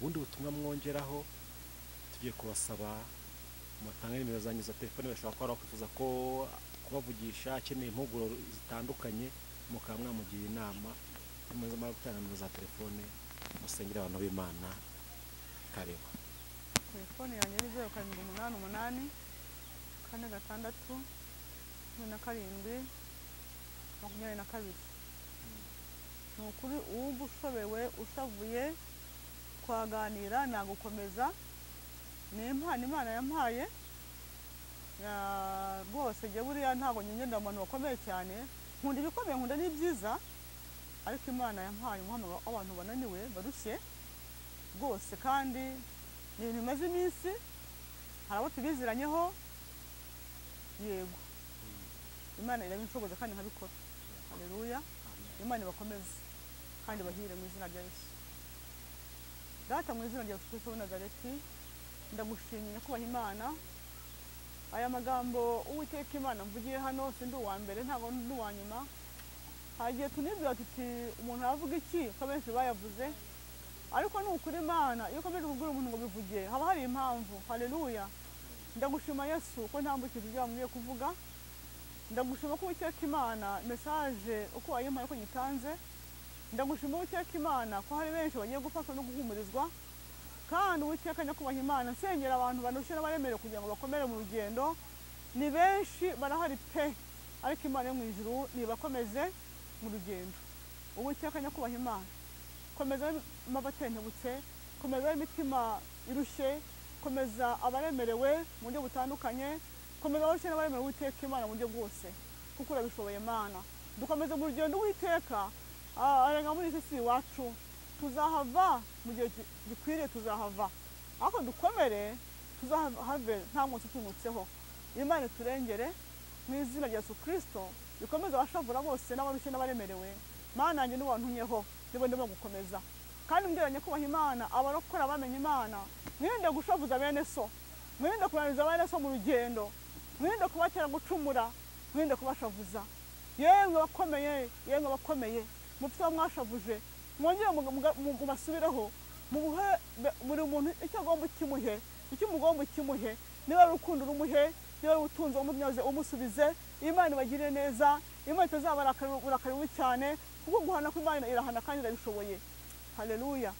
bundi butumwa mwongeraho tugiye kubasaba mutange nimero zanyu za telefone bashobora kuba bakwifuza ko kubavugisha akeneye impuguro zitandukanye mukaba mwamugira inama mumaze mara gutanga nimero za telefone musengera abantu b'Imana kareba telefone yanjye ni 0788 46 27 ni ukuri uwumva ushobewe ushavuye twaganira nagukomeza ni impano Imana yampaye rwose jye buriya ntabwo nyengenda abantu bakomeye cyane nkunda ibikomeye nkunda n'ibyiza ariko Imana yampaye umuhamagaro w'abantu bananiwe barushye rwose kandi ni ibintu bimaze iminsi hari abo tubiziranyeho yego Imana irabinshoboza kandi nkabikora haleluya Imana ibakomeze kandi bahire mu izina rya Yesu data mu izina rya Yesu wa Nazareti ndagushimiye kubaha Imana aya magambo Uwiteka Imana mvugiye hano sindi uwa mbere ntabwo ndi uwa nyuma hagiye tunibwira tuti umuntu aravuga iki ko benshi bayavuze ariko ni ukuri Imana iyo ukomeje kubwira umuntu ngo bivuge haba hari impamvu haleluya ndagushima Yesu ko ntambukije ibyo wambwiye kuvuga ndagushima ko Uwiteka Imana message uko wayimpaye ko nyitanze ndagushima Uwiteka Imana ko hari benshi bagiye gufatwa no guhumurizwa kandi Uwiteka nyakubaha Imana nsengera abantu banushye n'abaremere kugira ngo bakomere mu rugendo ni benshi barahari pe ariko Imana yo mu ijuru nibakomeze mu rugendo Uwiteka nyakubaha Imana komeza mabatentebutse komeza imitima irushye komeza abaremerewe mu buryo butandukanye komeza abashe n'abaremerewe Uwiteka Imana mu buryo bwose kuko urabishoboye Imana dukomeze mu rugendo Uwiteka arenga muri isi wacu tuzahava mu gihe gikwiriye tuzahava ariko dukomere tuzahave nta munsi tunutseho Imana turengere mu izina rya Yesu Kristo bikomeza abashavura bose n'abarushye n'abaremerewe Mana nanjye n'uwantumyeho nibo ndimo gukomeza kandi mbwiranye kubaha Imana abarokora bamenye Imana mwirinde gushavuza bene so mwirinde kunaniza abana so mu rugendo, mwirinde kubatera gucumura, mwirinde kubashavuza. Yemwe bakomeye, yemwe bakomeye, mufite mwashavuje, mwongere mubasubireho, mubuhe buri muntu icyo agomba kimuhe, icyo umugomba kimuhe, niba rukundo rumuhe, niba utunze umubyaze umusubize. Imana ibagire neza, Imana itazabarakariwe cyane, kuko guhana kw'Imana irahana kandi irabishoboye. Haleluya.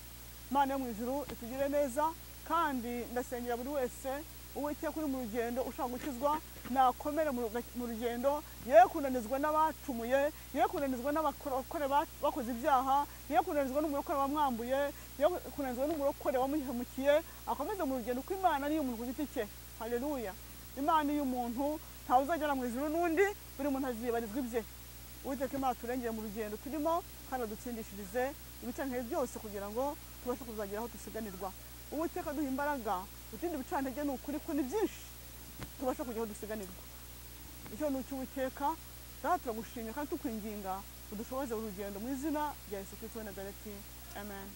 Imana yo mu ijuru itugire neza, kandi ndasengera buri wese uwiteka kuri mu rugendo ushaka gukizwa nakomere mu rugendo, ye kunanizwa n'abacumuye, ye kunanizwa n'abakore bakoze ibyaha, ye kunanizwa n'umurokore wamwambuye, ye kunanizwa n'umurokore wamuhemukiye, akomeze mu rugendo ko Imana niyo umuntu ku giti cye. Haleluya. Imana iyo umuntu ntawe uzagera mu ijuru n'undi, buri muntu azibarizwa ibye. Uwiteka Imana turengere mu rugendo turimo, kandi adutsindishirize ibicanke byose kugira ngo tubashe kuzagera aho dusiganirwa. Uwiteka duha imbaraga, utindi bicantege ni ukuri ko ni byinshi tubasha kujya aho dusiganirwa. Icyo ni icy'Uwiteka, rero turagushimye kandi tukwinginga udushoboze urugendo mu izina rya Yesu Kristo wa Nazareti. Amen.